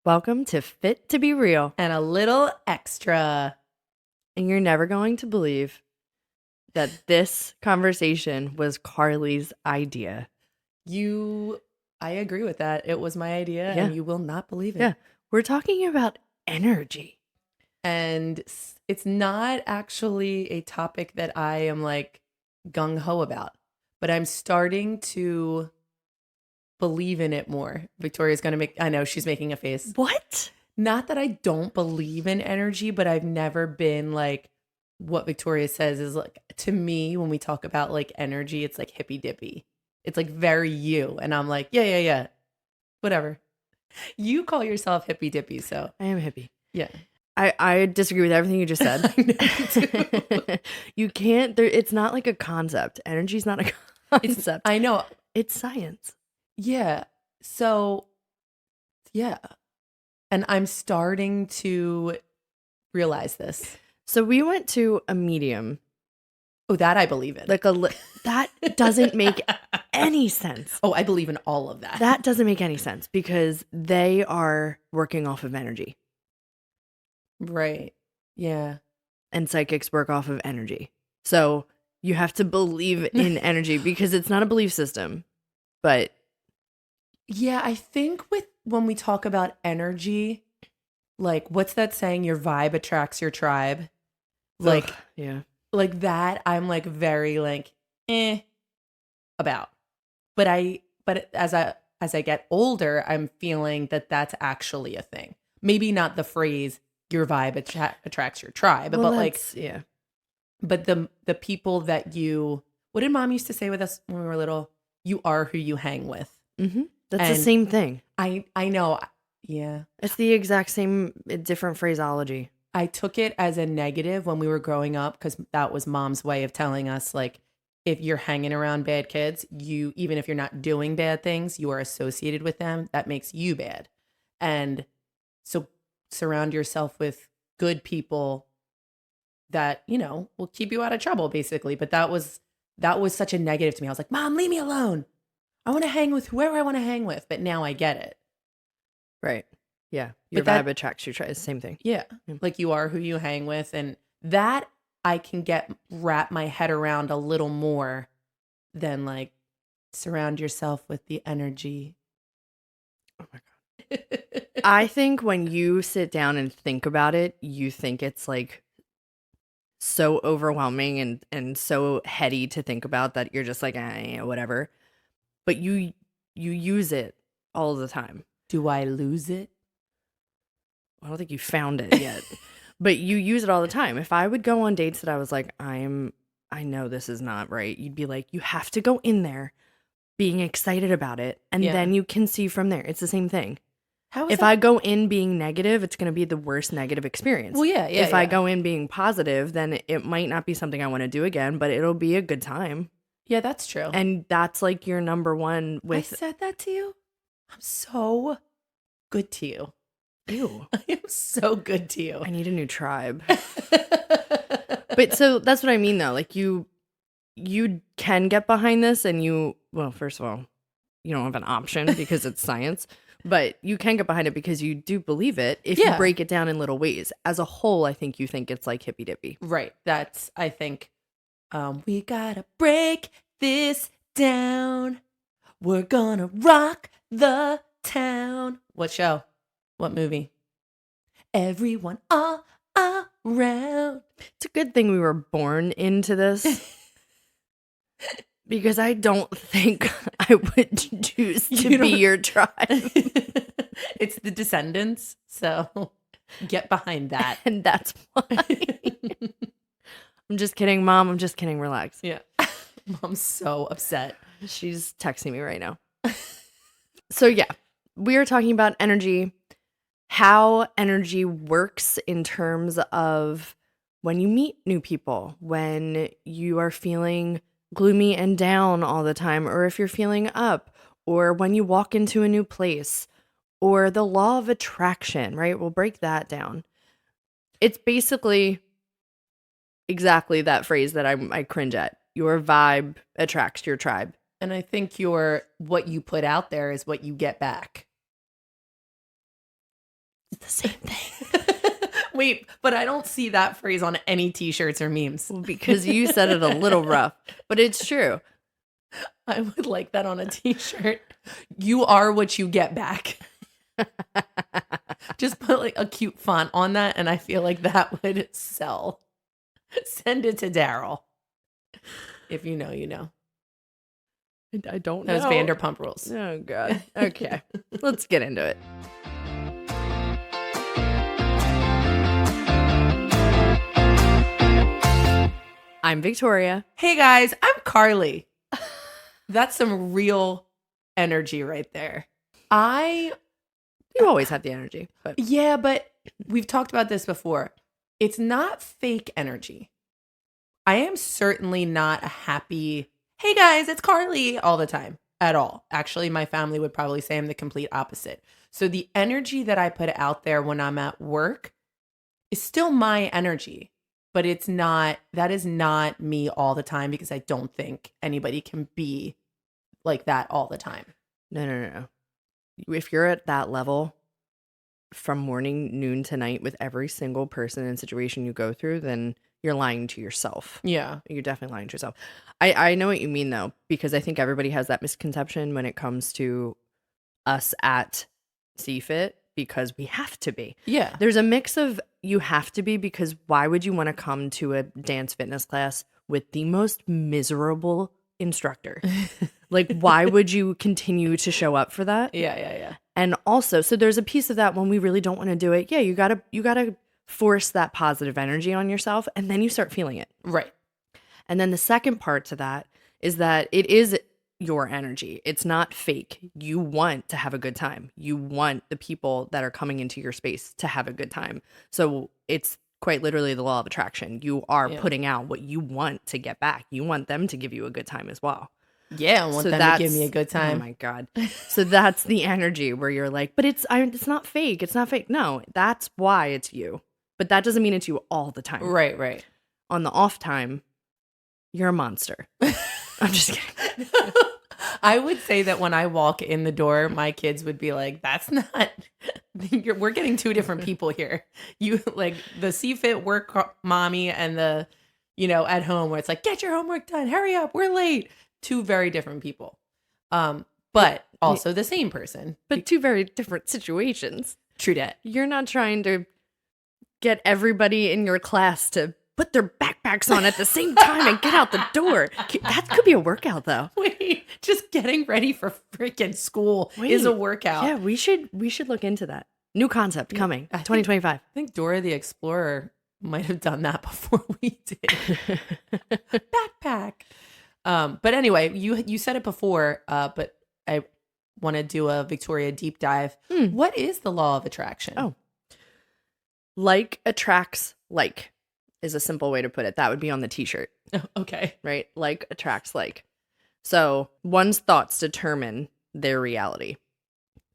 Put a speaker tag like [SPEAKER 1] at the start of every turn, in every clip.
[SPEAKER 1] Welcome to Fit to Be Real.
[SPEAKER 2] And a little extra.
[SPEAKER 1] And you're never going to believe that this conversation was Carly's idea.
[SPEAKER 2] I agree with that. It was my idea,
[SPEAKER 1] Yeah.
[SPEAKER 2] and you will not believe it.
[SPEAKER 1] Yeah. We're talking about energy.
[SPEAKER 2] And it's not actually a topic that I am like gung-ho about, but I'm starting to believe in it more. Victoria's going to I know she's making a face.
[SPEAKER 1] What?
[SPEAKER 2] Not that I don't believe in energy, but I've never been like, what Victoria says is like, to me, when we talk about like energy, it's like hippy dippy. It's like very you. And I'm like, yeah. Whatever. You call yourself hippy dippy, so.
[SPEAKER 1] I am hippie.
[SPEAKER 2] Yeah.
[SPEAKER 1] I disagree with everything you just said.
[SPEAKER 2] I know, too.
[SPEAKER 1] You can't, it's not like a concept. Energy's not a concept.
[SPEAKER 2] I know.
[SPEAKER 1] It's science.
[SPEAKER 2] Yeah. So, yeah. And I'm starting to realize this.
[SPEAKER 1] So we went to a medium.
[SPEAKER 2] Oh, that I believe in.
[SPEAKER 1] Like that doesn't make any sense.
[SPEAKER 2] Oh, I believe in all of that.
[SPEAKER 1] That doesn't make any sense because they are working off of energy.
[SPEAKER 2] Right. Yeah.
[SPEAKER 1] And psychics work off of energy. So you have to believe in energy because it's not a belief system. But
[SPEAKER 2] yeah, I think when we talk about energy, like what's that saying? Your vibe attracts your tribe. Like,
[SPEAKER 1] yeah.
[SPEAKER 2] Like that, I'm like very like about. But as I get older, I'm feeling that that's actually a thing. Maybe not the phrase your vibe attracts your tribe,
[SPEAKER 1] Well,
[SPEAKER 2] but like
[SPEAKER 1] yeah.
[SPEAKER 2] But the people that what did mom used to say with us when we were little? You are who you hang with.
[SPEAKER 1] Mm-hmm. That's
[SPEAKER 2] And
[SPEAKER 1] the same thing.
[SPEAKER 2] I know. Yeah.
[SPEAKER 1] It's the exact same, different phraseology.
[SPEAKER 2] I took it as a negative when we were growing up because that was mom's way of telling us, like, if you're hanging around bad kids, even if you're not doing bad things, you are associated with them. That makes you bad. And so surround yourself with good people that, will keep you out of trouble, basically. But that was such a negative to me. I was like, Mom, leave me alone. I want to hang with whoever I want to hang with. But now I get it.
[SPEAKER 1] Right. Yeah. Your vibe attracts your tribe. It's the same thing.
[SPEAKER 2] Yeah. Like you are who you hang with. And that I can wrap my head around a little more than like surround yourself with the energy.
[SPEAKER 1] Oh my God. I think when you sit down and think about it, you think it's like so overwhelming and so heady to think about that you're just like, whatever. But you use it all the time.
[SPEAKER 2] Do I lose it?
[SPEAKER 1] I don't think you found it yet. But you use it all the time. If I would go on dates that I was like, I know this is not right, you'd be like, you have to go in there being excited about it. And then you can see from there. It's the same thing. If I go in being negative, it's going to be the worst negative experience.
[SPEAKER 2] Well, yeah.
[SPEAKER 1] If I go in being positive, then it might not be something I want to do again, but it'll be a good time.
[SPEAKER 2] Yeah, that's true.
[SPEAKER 1] And that's like your number one with...
[SPEAKER 2] I said that to you? I'm so good to you.
[SPEAKER 1] Ew.
[SPEAKER 2] I am so good to you.
[SPEAKER 1] I need a new tribe. But so that's what I mean, though. Like you can get behind this and well, first of all, you don't have an option because it's science. But you can get behind it because you do believe it if you break it down in little ways. As a whole, I think you think it's like hippy dippy.
[SPEAKER 2] Right. That's, I think, we gotta break this down. We're gonna rock the town. What show? What movie? Everyone all around.
[SPEAKER 1] It's a good thing we were born into this. Because I don't think I would choose to be your tribe.
[SPEAKER 2] It's the Descendants, so get behind that.
[SPEAKER 1] And that's why. I'm just kidding, Mom. I'm just kidding. Relax.
[SPEAKER 2] Yeah. Mom's so upset.
[SPEAKER 1] She's texting me right now. So yeah, we are talking about energy, how energy works in terms of when you meet new people, when you are feeling gloomy and down all the time, or if you're feeling up, or when you walk into a new place, or the law of attraction, right? We'll break that down. It's basically exactly that phrase that I cringe at. Your vibe attracts your tribe.
[SPEAKER 2] And I think what you put out there is what you get back.
[SPEAKER 1] the same thing.
[SPEAKER 2] Wait, but I don't see that phrase on any t-shirts or memes.
[SPEAKER 1] Because you said it a little rough, but it's true.
[SPEAKER 2] I would like that on a t-shirt. You are what you get back. Just put like a cute font on that, and I feel like that would sell. Send it to Daryl. If you know, you know.
[SPEAKER 1] I don't know.
[SPEAKER 2] Those Vanderpump Rules.
[SPEAKER 1] Oh, God. Okay. Let's get into it. I'm Victoria.
[SPEAKER 2] Hey, guys. I'm Carly. That's some real energy right there.
[SPEAKER 1] You always have the energy. But
[SPEAKER 2] Yeah, but we've talked about this before. It's not fake energy. I am certainly not a happy, hey guys, it's Carly all the time at all. Actually, my family would probably say I'm the complete opposite. So the energy that I put out there when I'm at work is still my energy, but that is not me all the time because I don't think anybody can be like that all the time.
[SPEAKER 1] No. If you're at that level from morning, noon to night with every single person and situation you go through, then you're lying to yourself.
[SPEAKER 2] Yeah.
[SPEAKER 1] You're definitely lying to yourself. I know what you mean, though, because I think everybody has that misconception when it comes to us at CFIT because we have to be.
[SPEAKER 2] Yeah.
[SPEAKER 1] There's a mix of you have to be because why would you want to come to a dance fitness class with the most miserable instructor? Like, why would you continue to show up for that?
[SPEAKER 2] Yeah.
[SPEAKER 1] And also, so there's a piece of that when we really don't want to do it. Yeah, you gotta force that positive energy on yourself, and then you start feeling it.
[SPEAKER 2] Right.
[SPEAKER 1] And then the second part to that is that it is your energy. It's not fake. You want to have a good time. You want the people that are coming into your space to have a good time. So it's quite literally the law of attraction. You are putting out what you want to get back. You want them to give you a good time as well.
[SPEAKER 2] Yeah, I want them to give me a good time.
[SPEAKER 1] Oh my God. So that's the energy where you're like, but it's not fake. It's not fake. No, that's why it's you. But that doesn't mean it's you all the time.
[SPEAKER 2] Right.
[SPEAKER 1] On the off time, you're a monster. I'm just kidding.
[SPEAKER 2] I would say that when I walk in the door, my kids would be like, that's not, we're getting two different people here. You like the CFIT work mommy and the, at home where it's like, get your homework done. Hurry up. We're late. Two very different people. But also the same person.
[SPEAKER 1] But two very different situations.
[SPEAKER 2] True that.
[SPEAKER 1] You're not trying to get everybody in your class to put their backpacks on at the same time and get out the door. That could be a workout, though.
[SPEAKER 2] Wait, just getting ready for freaking school is a workout.
[SPEAKER 1] Yeah, we should look into that. New concept coming, 2025.
[SPEAKER 2] I think Dora the Explorer might have done that before we did. Backpack. But anyway, you said it before, but I want to do a Victoria deep dive. What is the law of attraction?
[SPEAKER 1] Oh, like attracts like is a simple way to put it. That would be on the t-shirt.
[SPEAKER 2] Oh, okay.
[SPEAKER 1] Right? Like attracts like. So one's thoughts determine their reality.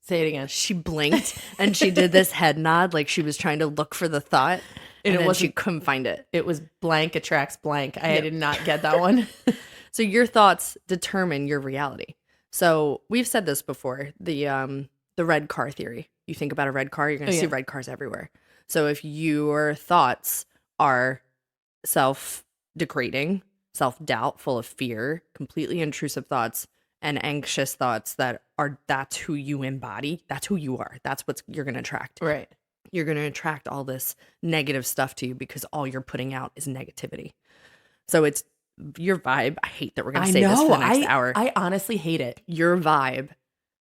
[SPEAKER 2] Say it again.
[SPEAKER 1] She blinked and she did this head nod like she was trying to look for the thought. And then she couldn't find it.
[SPEAKER 2] It was blank attracts blank. I did not get that one.
[SPEAKER 1] So your thoughts determine your reality. So we've said this before, the red car theory. You think about a red car, you're going to see red cars everywhere. So if your thoughts are self-degrading, self-doubt, full of fear, completely intrusive thoughts, and anxious thoughts that's who you embody, that's who you are. That's what you're going to attract.
[SPEAKER 2] Right.
[SPEAKER 1] You're going to attract all this negative stuff to you because all you're putting out is negativity. So it's your vibe. I hate that we're going to say this for the next hour.
[SPEAKER 2] I honestly hate it.
[SPEAKER 1] Your vibe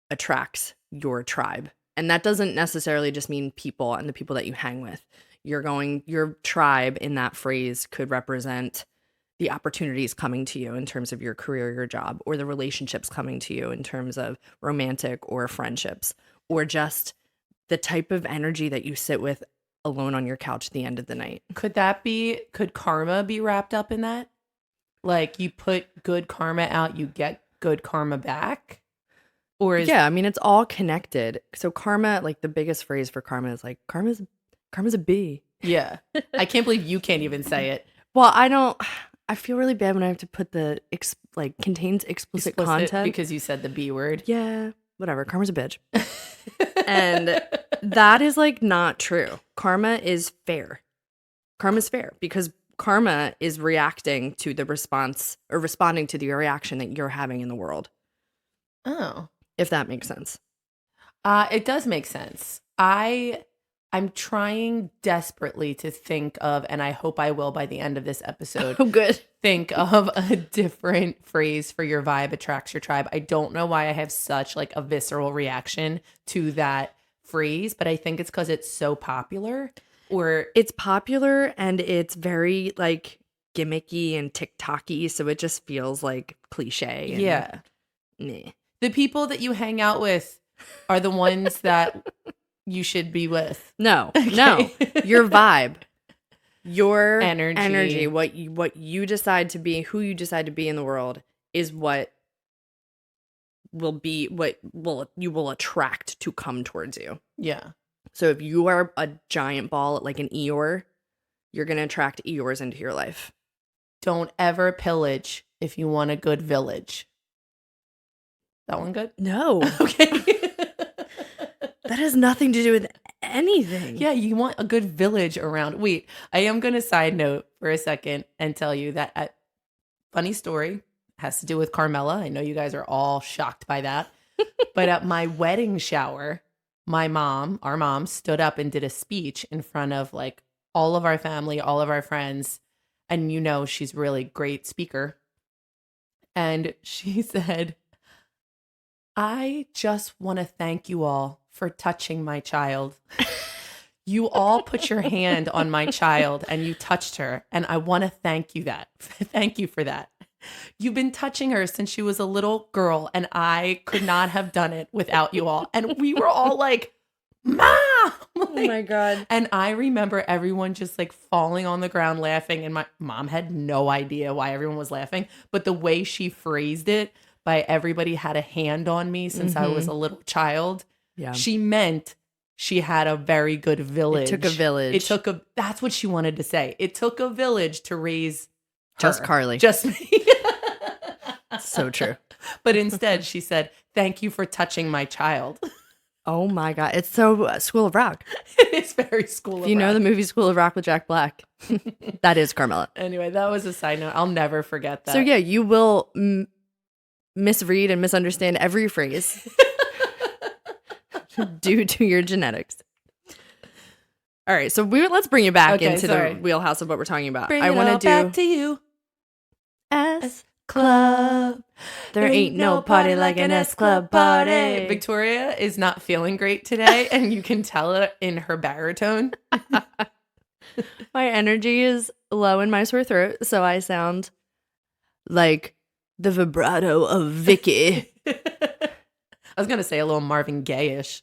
[SPEAKER 1] attracts your tribe. And that doesn't necessarily just mean people and the people that you hang with. Your tribe in that phrase could represent the opportunities coming to you in terms of your career, your job, or the relationships coming to you in terms of romantic or friendships, or just the type of energy that you sit with alone on your couch at the end of the night.
[SPEAKER 2] Could karma be wrapped up in that? Like you put good karma out, you get good karma back?
[SPEAKER 1] Yeah, I mean, it's all connected. So karma, like the biggest phrase for karma is like, karma's a bee.
[SPEAKER 2] Yeah. I can't believe you can't even say it.
[SPEAKER 1] Well, I feel really bad when I have to put contains explicit content.
[SPEAKER 2] Because you said the B word.
[SPEAKER 1] Yeah. whatever. Karma's a bitch. And that is like not true. Karma is fair. Karma's fair because karma is reacting to the response or responding to the reaction that you're having in the world.
[SPEAKER 2] Oh.
[SPEAKER 1] If that makes sense.
[SPEAKER 2] It does make sense. I'm trying desperately to think of, and I hope I will by the end of this episode.
[SPEAKER 1] Oh, good.
[SPEAKER 2] Think of a different phrase for your vibe attracts your tribe. I don't know why I have such like a visceral reaction to that phrase, but I think it's because it's so popular. Or
[SPEAKER 1] it's popular and it's very like gimmicky and TikTok-y, so it just feels like cliche. And,
[SPEAKER 2] yeah.
[SPEAKER 1] Meh.
[SPEAKER 2] The people that you hang out with are the ones that you should be with.
[SPEAKER 1] No, no. Your vibe, your
[SPEAKER 2] energy,
[SPEAKER 1] what you decide to be, who you decide to be in the world is what you will attract to come towards you.
[SPEAKER 2] Yeah.
[SPEAKER 1] So if you are a giant ball like an Eeyore, you're going to attract Eeyores into your life.
[SPEAKER 2] Don't ever pillage if you want a good village. That one good?
[SPEAKER 1] No.
[SPEAKER 2] Okay.
[SPEAKER 1] That has nothing to do with anything.
[SPEAKER 2] Yeah, you want a good village around. Wait, I am going to side note for a second and tell you that funny story has to do with Carmela. I know you guys are all shocked by that. But at my wedding shower, our mom stood up and did a speech in front of like all of our family, all of our friends. And you know, she's really great speaker. And she said, I just want to thank you all for touching my child. You all put your hand on my child and you touched her. And I want to thank you Thank you for that. You've been touching her since she was a little girl and I could not have done it without you all. And we were all like, Mom!
[SPEAKER 1] Oh my God.
[SPEAKER 2] And I remember everyone just like falling on the ground laughing. And my mom had no idea why everyone was laughing. But the way she phrased it, by everybody had a hand on me since I was a little child.
[SPEAKER 1] Yeah.
[SPEAKER 2] She meant she had a very good village.
[SPEAKER 1] It took a village.
[SPEAKER 2] That's what she wanted to say. It took a village to raise
[SPEAKER 1] just
[SPEAKER 2] her.
[SPEAKER 1] Carly.
[SPEAKER 2] Just me.
[SPEAKER 1] So true.
[SPEAKER 2] But instead she said, thank you for touching my child.
[SPEAKER 1] Oh my God. It's so School of Rock.
[SPEAKER 2] It's very School of Rock.
[SPEAKER 1] If you know the movie School of Rock with Jack Black, that is Carmela.
[SPEAKER 2] Anyway, that was a side note. I'll never forget that.
[SPEAKER 1] So yeah, you will misread and misunderstand every phrase due to your genetics. All right, so let's bring you back into the wheelhouse of what we're talking about.
[SPEAKER 2] I want to do back to you.
[SPEAKER 1] S Club. There ain't no party like an S Club party.
[SPEAKER 2] Victoria is not feeling great today, and you can tell it in her baritone.
[SPEAKER 1] My energy is low in my sore throat, so I sound like the vibrato of Vicky.
[SPEAKER 2] I was going to say a little Marvin Gaye-ish.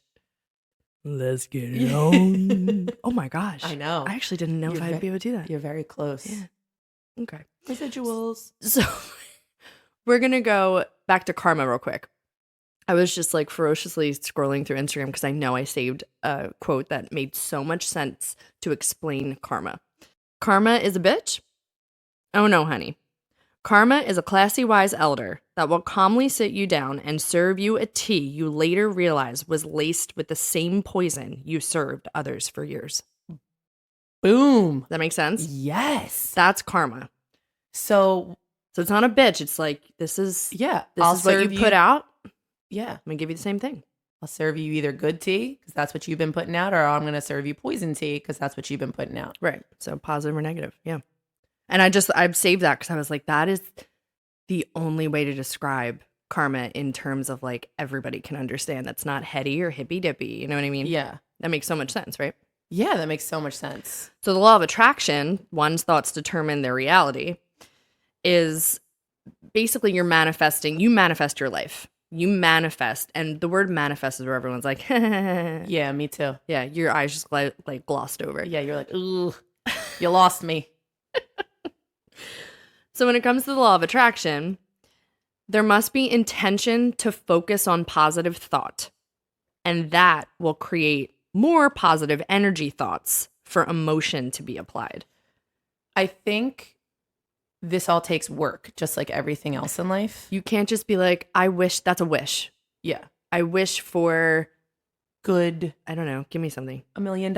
[SPEAKER 1] Let's get it on. Oh my gosh.
[SPEAKER 2] I know.
[SPEAKER 1] I actually didn't know if I'd be able to do that.
[SPEAKER 2] You're very close.
[SPEAKER 1] Yeah. Okay.
[SPEAKER 2] Residuals.
[SPEAKER 1] So we're going to go back to karma real quick. I was just like ferociously scrolling through Instagram because I know I saved a quote that made so much sense to explain karma. Karma is a bitch? Oh no, honey. Karma is a classy, wise elder that will calmly sit you down and serve you a tea you later realize was laced with the same poison you served others for years.
[SPEAKER 2] Boom.
[SPEAKER 1] That makes sense?
[SPEAKER 2] Yes.
[SPEAKER 1] That's karma.
[SPEAKER 2] So
[SPEAKER 1] it's not a bitch. It's like, this is
[SPEAKER 2] I'll
[SPEAKER 1] is what you put out.
[SPEAKER 2] Yeah.
[SPEAKER 1] I'm going to give you the same thing.
[SPEAKER 2] I'll serve you either good tea because that's what you've been putting out, or I'm going to serve you poison tea because that's what you've been putting out.
[SPEAKER 1] Right. So positive or negative. Yeah. And I've saved that because I was like, that is the only way to describe karma in terms of like everybody can understand. That's not heady or hippy dippy. You know what I mean?
[SPEAKER 2] Yeah.
[SPEAKER 1] That makes so much sense, right?
[SPEAKER 2] Yeah, that makes so much sense.
[SPEAKER 1] So the law of attraction, one's thoughts determine their reality, is basically you manifest your life. You manifest, and the word manifest is where everyone's like,
[SPEAKER 2] yeah, me too.
[SPEAKER 1] Yeah, your eyes just like glossed over.
[SPEAKER 2] Yeah, you're like, ooh, you lost me.
[SPEAKER 1] So when it comes to the law of attraction, there must be intention to focus on positive thought. And that will create more positive energy thoughts for emotion to be applied.
[SPEAKER 2] I think this all takes work, just like everything else in life.
[SPEAKER 1] You can't just be like, I wish. That's a wish.
[SPEAKER 2] Yeah.
[SPEAKER 1] I wish for,
[SPEAKER 2] Good
[SPEAKER 1] I don't know, give me something.
[SPEAKER 2] $1 million.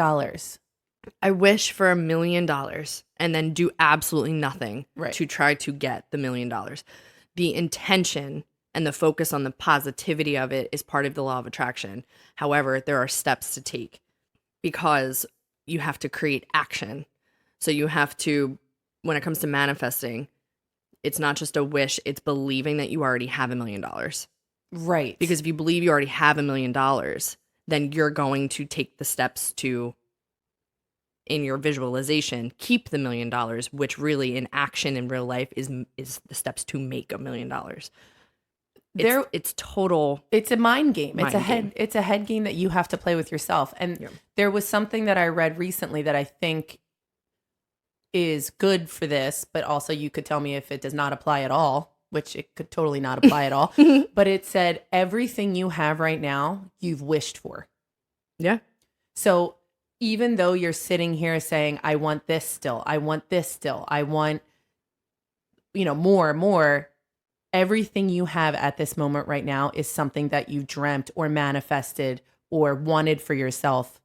[SPEAKER 1] I wish for $1 million and then do absolutely nothing
[SPEAKER 2] Right.
[SPEAKER 1] to try to get the $1 million. The intention and the focus on the positivity of it is part of the law of attraction. However, there are steps to take because you have to create action. So you have to, when it comes to manifesting, it's not just a wish, it's believing that you already have $1 million.
[SPEAKER 2] Right.
[SPEAKER 1] Because if you believe you already have $1 million, then you're going to take the steps to, in your visualization, keep the $1 million, which really in action in real life is the steps to make $1 million. It's total.
[SPEAKER 2] It's a mind game.
[SPEAKER 1] Game.
[SPEAKER 2] It's a head game that you have to play with yourself. And there was something that I read recently that I think is good for this, but also you could tell me if it does not apply at all, which it could totally not apply at all. But it said everything you have right now, you've wished for.
[SPEAKER 1] Yeah.
[SPEAKER 2] So even though you're sitting here saying, I want this still, I want this still, I want, more, everything you have at this moment right now is something that you dreamt or manifested or wanted for yourself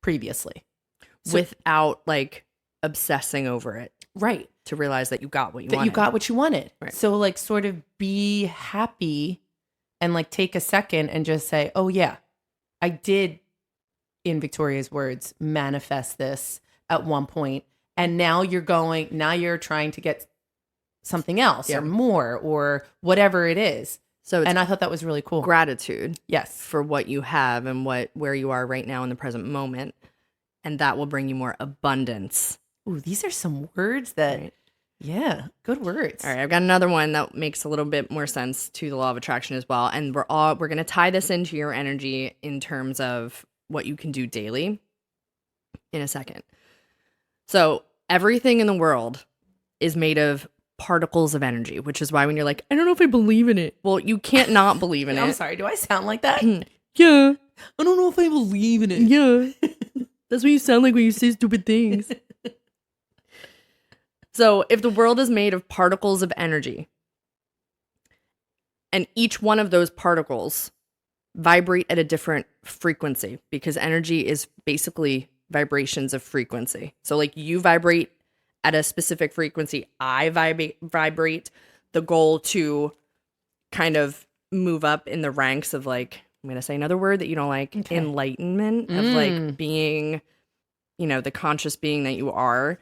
[SPEAKER 2] previously.
[SPEAKER 1] So, without like obsessing over it.
[SPEAKER 2] Right.
[SPEAKER 1] To realize that you got what you wanted.
[SPEAKER 2] You got what you wanted.
[SPEAKER 1] Right.
[SPEAKER 2] So like sort of be happy and like take a second and just say, oh yeah, I did, in Victoria's words, manifest this at one point. And now you're trying to get something else or more or whatever it is. And I thought that was really cool.
[SPEAKER 1] Gratitude.
[SPEAKER 2] Yes.
[SPEAKER 1] For what you have and where you are right now in the present moment. And that will bring you more abundance.
[SPEAKER 2] Ooh, these are some words that, yeah, good words.
[SPEAKER 1] All right, I've got another one that makes a little bit more sense to the law of attraction as well. And we're going to tie this into your energy in terms of what you can do daily in a second. So everything in the world is made of particles of energy, which is why when you're like, I don't know if I believe in it. Well, you can't not believe in it.
[SPEAKER 2] I'm sorry, do I sound like that?
[SPEAKER 1] Yeah.
[SPEAKER 2] I don't know if I believe in it.
[SPEAKER 1] Yeah. That's what you sound like when you say stupid things. So if the world is made of particles of energy, and each one of those particles vibrate at a different frequency, because energy is basically vibrations of frequency. So like you vibrate at a specific frequency, I vibrate. The goal to kind of move up in the ranks of like, I'm going to say another word that you don't like, enlightenment, of like being, the conscious being that you are,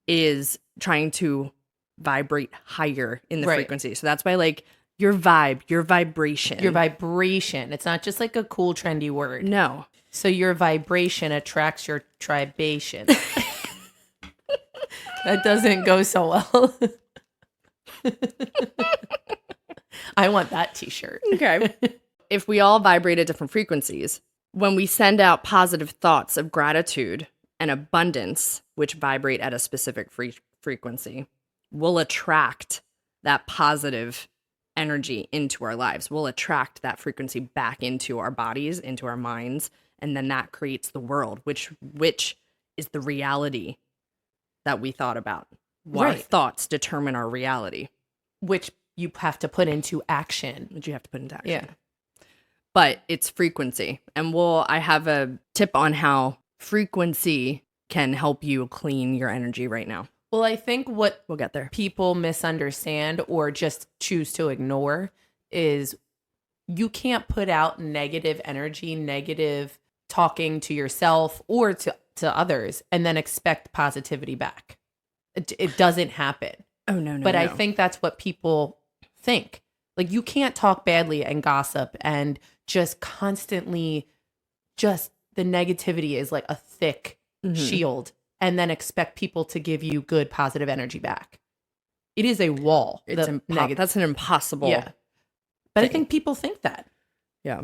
[SPEAKER 1] is trying to vibrate higher in the frequency. So that's why like your vibration.
[SPEAKER 2] It's not just like a cool trendy word.
[SPEAKER 1] No.
[SPEAKER 2] So your vibration attracts your tribation. That doesn't go so well. I want that t-shirt.
[SPEAKER 1] Okay. If we all vibrate at different frequencies, when we send out positive thoughts of gratitude and abundance, which vibrate at a specific frequency, we'll attract that positive energy into our lives. We'll attract that frequency back into our bodies, into our minds, and then that creates the world, which is the reality that we thought about. Our thoughts determine our reality.
[SPEAKER 2] Which you have to put into action.
[SPEAKER 1] Yeah. But it's frequency. And I have a tip on how frequency can help you clean your energy right now.
[SPEAKER 2] Well, I think what
[SPEAKER 1] we'll get there.
[SPEAKER 2] People misunderstand or just choose to ignore is you can't put out negative energy, negative talking to yourself or to others and then expect positivity back. It doesn't happen.
[SPEAKER 1] Oh, no.
[SPEAKER 2] But I think that's what people think. Like you can't talk badly and gossip and just constantly just the negativity is like a thick shield and then expect people to give you good positive energy back. It is a wall.
[SPEAKER 1] That's an impossible.
[SPEAKER 2] Yeah. But I think people think that.
[SPEAKER 1] Yeah.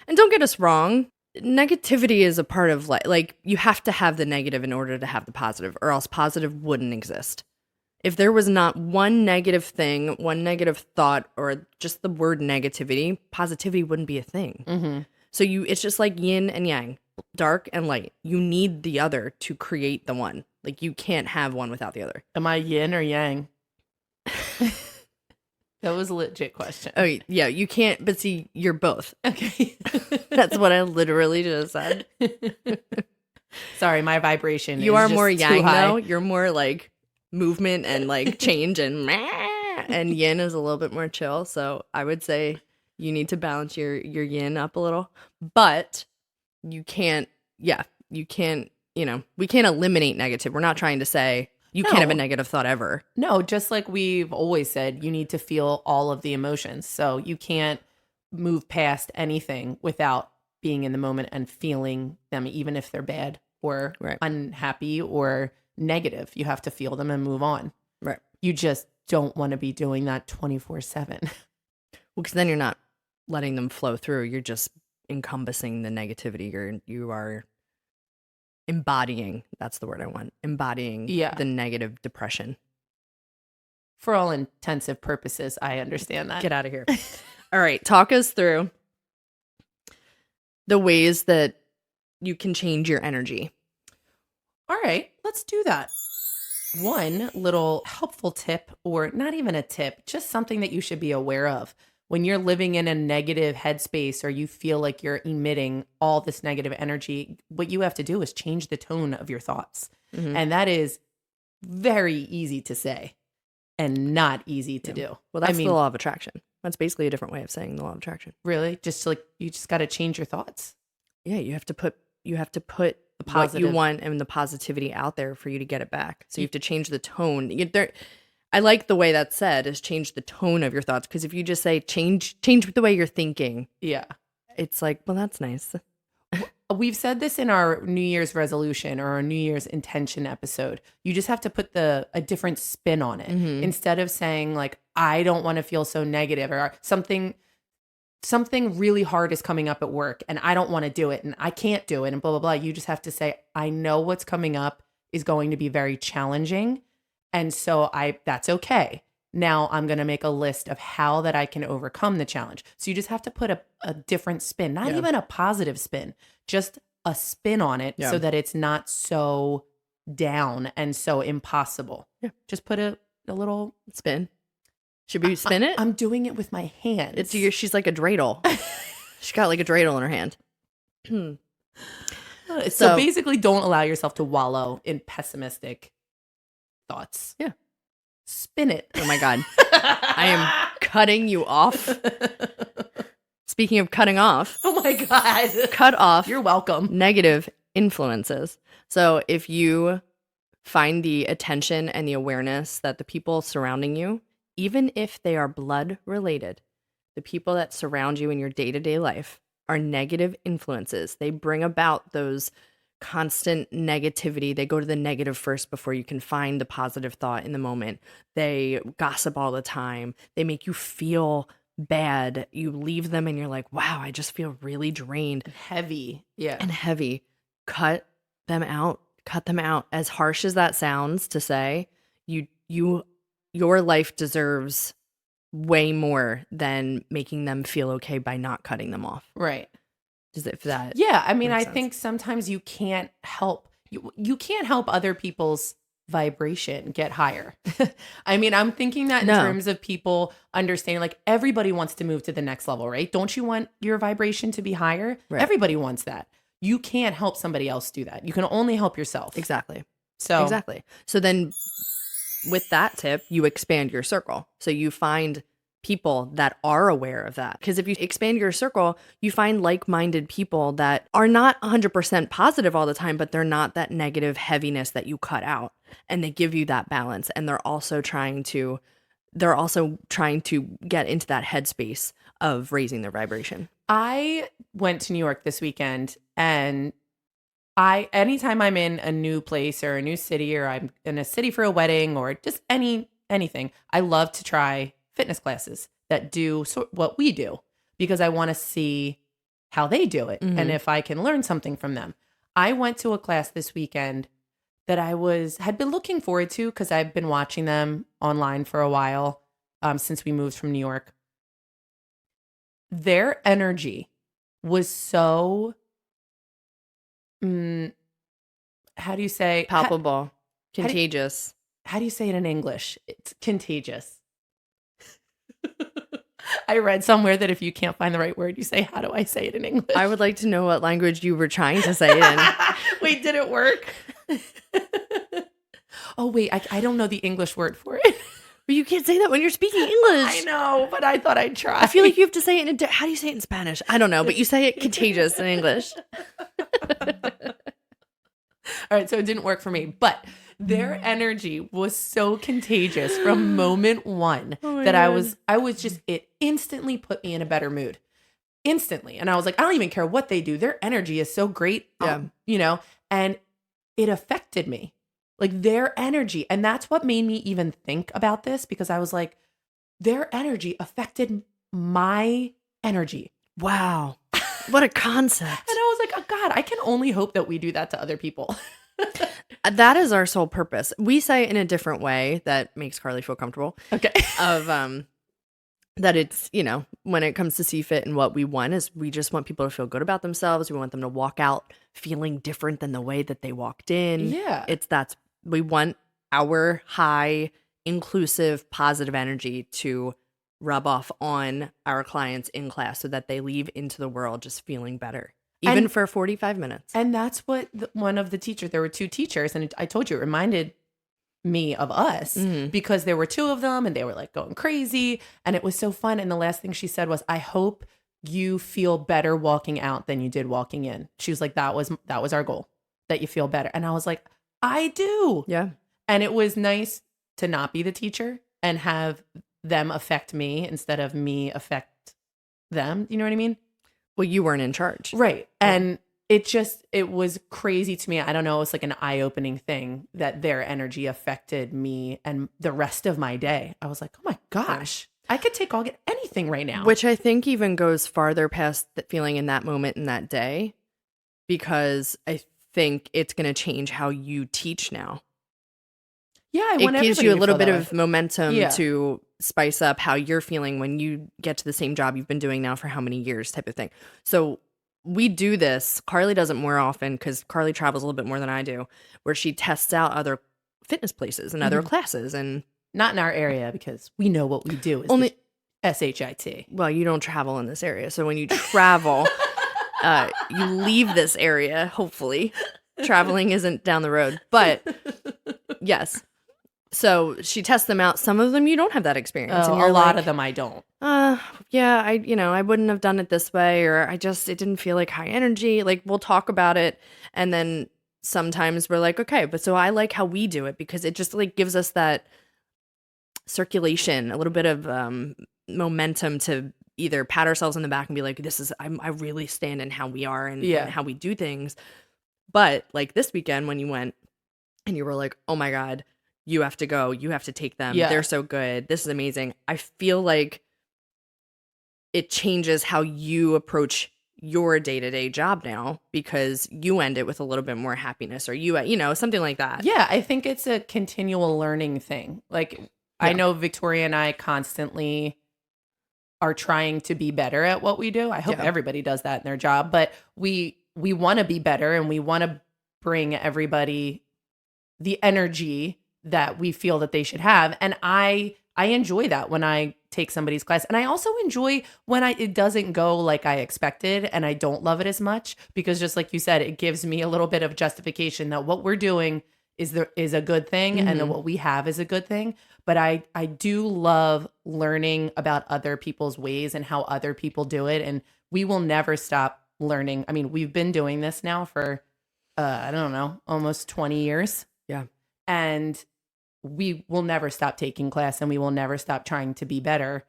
[SPEAKER 1] And don't get us wrong. Negativity is a part of life. Like you have to have the negative in order to have the positive, or else positive wouldn't exist. If there was not one negative thing, one negative thought, or just the word negativity, positivity wouldn't be a thing.
[SPEAKER 2] Mm-hmm.
[SPEAKER 1] So it's just like yin and yang, dark and light. You need the other to create the one. Like you can't have one without the other.
[SPEAKER 2] Am I yin or yang? That was a legit question.
[SPEAKER 1] Oh, yeah, you can't, but see, you're both.
[SPEAKER 2] Okay.
[SPEAKER 1] That's what I literally just said.
[SPEAKER 2] Sorry, my vibration
[SPEAKER 1] You
[SPEAKER 2] is
[SPEAKER 1] are
[SPEAKER 2] just
[SPEAKER 1] more
[SPEAKER 2] too
[SPEAKER 1] yang,
[SPEAKER 2] high.
[SPEAKER 1] though. You're more like movement and like change and meh, and yin is a little bit more chill. So I would say you need to balance your yin up a little, but you can't, you can't, we can't eliminate negative. We're not trying to say you can't have a
[SPEAKER 2] No.
[SPEAKER 1] negative thought ever.
[SPEAKER 2] No, just like we've always said, you need to feel all of the emotions. So you can't move past anything without being in the moment and feeling them, even if they're bad or
[SPEAKER 1] Right.
[SPEAKER 2] unhappy or negative. You have to feel them and move on.
[SPEAKER 1] Right.
[SPEAKER 2] You just don't want to be doing that 24/7.
[SPEAKER 1] Well, because then you're not letting them flow through. You're just encompassing the negativity. You are embodying. That's the word I want. Embodying
[SPEAKER 2] Yeah.
[SPEAKER 1] the negative depression.
[SPEAKER 2] For all intensive purposes, I understand that.
[SPEAKER 1] Get out of here. All right. Talk us through the ways that you can change your energy.
[SPEAKER 2] All right, let's do that. One little helpful tip, or not even a tip, just something that you should be aware of. When you're living in a negative headspace or you feel like you're emitting all this negative energy, what you have to do is change the tone of your thoughts.
[SPEAKER 1] Mhm.
[SPEAKER 2] And that is very easy to say and not easy to do.
[SPEAKER 1] Well, that's the law of attraction. That's basically a different way of saying the law of attraction.
[SPEAKER 2] Really? Just like you just got to change your thoughts.
[SPEAKER 1] Yeah, you have to put the what you
[SPEAKER 2] positive.
[SPEAKER 1] want and the positivity out there for you to get it back. So you have to change the tone. I like the way that's said, is change the tone of your thoughts, because if you just say change the way you're thinking,
[SPEAKER 2] Yeah.
[SPEAKER 1] it's like, well, that's nice.
[SPEAKER 2] We've said this in our New Year's resolution or our New Year's intention episode. You just have to put a different spin on it.
[SPEAKER 1] Mhm.
[SPEAKER 2] Instead of saying like, I don't want to feel so negative, or something really hard is coming up at work and I don't want to do it and I can't do it and blah, blah, blah. You just have to say, I know what's coming up is going to be very challenging. And so that's okay. Now I'm going to make a list of how that I can overcome the challenge. So you just have to put a different spin, not
[SPEAKER 1] Yeah.
[SPEAKER 2] even a positive spin, just a spin on it
[SPEAKER 1] Yeah.
[SPEAKER 2] so that it's not so down and so impossible.
[SPEAKER 1] Yeah.
[SPEAKER 2] Just put a little
[SPEAKER 1] Spin. Should we spin it?
[SPEAKER 2] I'm doing it with my hands.
[SPEAKER 1] She's like a dreidel. She's got like a dreidel in her hand.
[SPEAKER 2] So basically, don't allow yourself to wallow in pessimistic thoughts.
[SPEAKER 1] Yeah.
[SPEAKER 2] Spin it.
[SPEAKER 1] Oh my God. I am cutting you off. Speaking of cutting off,
[SPEAKER 2] Oh my God.
[SPEAKER 1] cut off
[SPEAKER 2] You're welcome.
[SPEAKER 1] negative influences. So if you find the attention and the awareness that the people surrounding you, even if they are blood related, the people that surround you in your day-to-day life are negative influences. They bring about those constant negativity. They go to the negative first before you can find the positive thought in the moment. They gossip all the time. They make you feel bad. You leave them and you're like, wow, I just feel really drained
[SPEAKER 2] Heavy. Yeah.
[SPEAKER 1] and heavy. Cut them out. Cut them out. As harsh as that sounds to say, your life deserves way more than making them feel okay by not cutting them off.
[SPEAKER 2] Right.
[SPEAKER 1] If that
[SPEAKER 2] Yeah. I mean,
[SPEAKER 1] makes
[SPEAKER 2] I
[SPEAKER 1] sense.
[SPEAKER 2] think sometimes you can't help, you can't help other people's vibration get higher. I mean, I'm thinking that in
[SPEAKER 1] No.
[SPEAKER 2] terms of people understanding, like everybody wants to move to the next level, right? Don't you want your vibration to be higher?
[SPEAKER 1] Right.
[SPEAKER 2] Everybody wants that. You can't help somebody else do that. You can only help yourself.
[SPEAKER 1] Exactly.
[SPEAKER 2] So
[SPEAKER 1] Exactly. So then with that tip, you expand your circle. So you find people that are aware of that. Because if you expand your circle, you find like-minded people that are not 100% positive all the time, but they're not that negative heaviness that you cut out. And they give you that balance. And they're also trying to get into that headspace of raising their vibration.
[SPEAKER 2] I went to New York this weekend, and anytime I'm in a new place or a new city, or I'm in a city for a wedding or just anything, I love to try fitness classes that do what we do, because I want to see how they do it and if I can learn something from them. I went to a class this weekend that I had been looking forward to because I've been watching them online for a while, since we moved from New York. Their energy was so, how do you say?
[SPEAKER 1] Palpable.
[SPEAKER 2] do you-
[SPEAKER 1] Contagious.
[SPEAKER 2] How do you say it in English? It's contagious. I read somewhere that if you can't find the right word, you say, how do I say it in English?
[SPEAKER 1] I would like to know what language you were trying to say it in.
[SPEAKER 2] Wait, did it work? Oh, wait, I don't know the English word for it.
[SPEAKER 1] But you can't say that when you're speaking English.
[SPEAKER 2] I know, but I thought I'd try.
[SPEAKER 1] I feel like you have to say it in how do you say it in Spanish? I don't know, but you say it contagious in English.
[SPEAKER 2] All right, so it didn't work for me, but their energy was so contagious from moment one that
[SPEAKER 1] God.
[SPEAKER 2] I was just, it instantly put me in a better mood. Instantly. And I was like, I don't even care what they do. Their energy is so great, you know, and it affected me. Like their energy. And that's what made me even think about this, because I was like, their energy affected my energy.
[SPEAKER 1] Wow. What a concept.
[SPEAKER 2] And I was like, oh God, I can only hope that we do that to other people.
[SPEAKER 1] That is our sole purpose. We say it in a different way that makes Carly feel comfortable.
[SPEAKER 2] Okay.
[SPEAKER 1] Of that it's, you know, when it comes to CFIT and what we want is we just want people to feel good about themselves. We want them to walk out feeling different than the way that they walked in.
[SPEAKER 2] Yeah.
[SPEAKER 1] We want our high, inclusive, positive energy to rub off on our clients in class so that they leave into the world just feeling better, even for 45 minutes.
[SPEAKER 2] And that's what one of the teachers, there were two teachers, and I told you, it reminded me of us because there were two of them and they were like going crazy and it was so fun. And the last thing she said was, I hope you feel better walking out than you did walking in. She was like, that was our goal, that you feel better. And I was like, I do.
[SPEAKER 1] Yeah.
[SPEAKER 2] And it was nice to not be the teacher and have them affect me instead of me affect them. You know what I mean?
[SPEAKER 1] Well, you weren't in charge.
[SPEAKER 2] Right. And it was crazy to me. I don't know. It was like an eye-opening thing that their energy affected me and the rest of my day. I was like, oh my gosh, I could take anything right now.
[SPEAKER 1] Which I think even goes farther past the feeling in that moment in that day, because I think it's going to change how you teach now.
[SPEAKER 2] Yeah,
[SPEAKER 1] it gives you a little bit of momentum to spice up how you're feeling when you get to the same job you've been doing now for how many years type of thing. So we do this. Carly does it more often because Carly travels a little bit more than I do, where she tests out other fitness places and other classes. And
[SPEAKER 2] not in our area because we know what we do is only SHIT.
[SPEAKER 1] Well, you don't travel in this area. So when you travel, you leave this area, hopefully. Traveling isn't down the road. But yes. So she tests them out. Some of them you don't have that experience.
[SPEAKER 2] And a lot of them I don't.
[SPEAKER 1] Yeah, I wouldn't have done it this way, or it didn't feel like high energy. Like we'll talk about it, and then sometimes we're like, okay, but so I like how we do it because it just like gives us that circulation, a little bit of momentum to either pat ourselves on the back and be like, I really stand in how we are and how we do things. But like this weekend when you went and you were like, oh my God, you have to go. You have to take them. Yeah. They're so good. This is amazing. I feel like it changes how you approach your day-to-day job now because you end it with a little bit more happiness or something like that.
[SPEAKER 2] Yeah, I think it's a continual learning thing. Like I know Victoria and I constantly are trying to be better at what we do. I hope everybody does that in their job, but we want to be better and we want to bring everybody the energy that we feel that they should have. And I enjoy that when I take somebody's class. And I also enjoy when it doesn't go like I expected and I don't love it as much because just like you said, it gives me a little bit of justification that what we're doing is a good thing and that what we have is a good thing. But I do love learning about other people's ways and how other people do it. And we will never stop learning. I mean, we've been doing this now for, I don't know, almost 20 years.
[SPEAKER 1] Yeah.
[SPEAKER 2] And we will never stop taking class and we will never stop trying to be better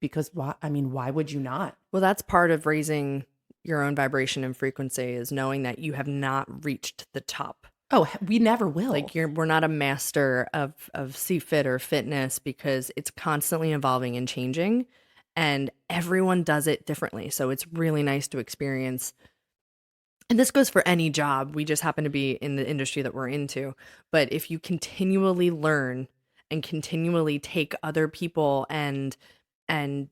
[SPEAKER 2] because why would you not?
[SPEAKER 1] Well, that's part of raising your own vibration and frequency is knowing that you have not reached the top.
[SPEAKER 2] Oh, we never will.
[SPEAKER 1] Like we're not a master of CFIT or fitness because it's constantly evolving and changing and everyone does it differently. So it's really nice to experience. And this goes for any job. We just happen to be in the industry that we're into. But if you continually learn and continually take other people and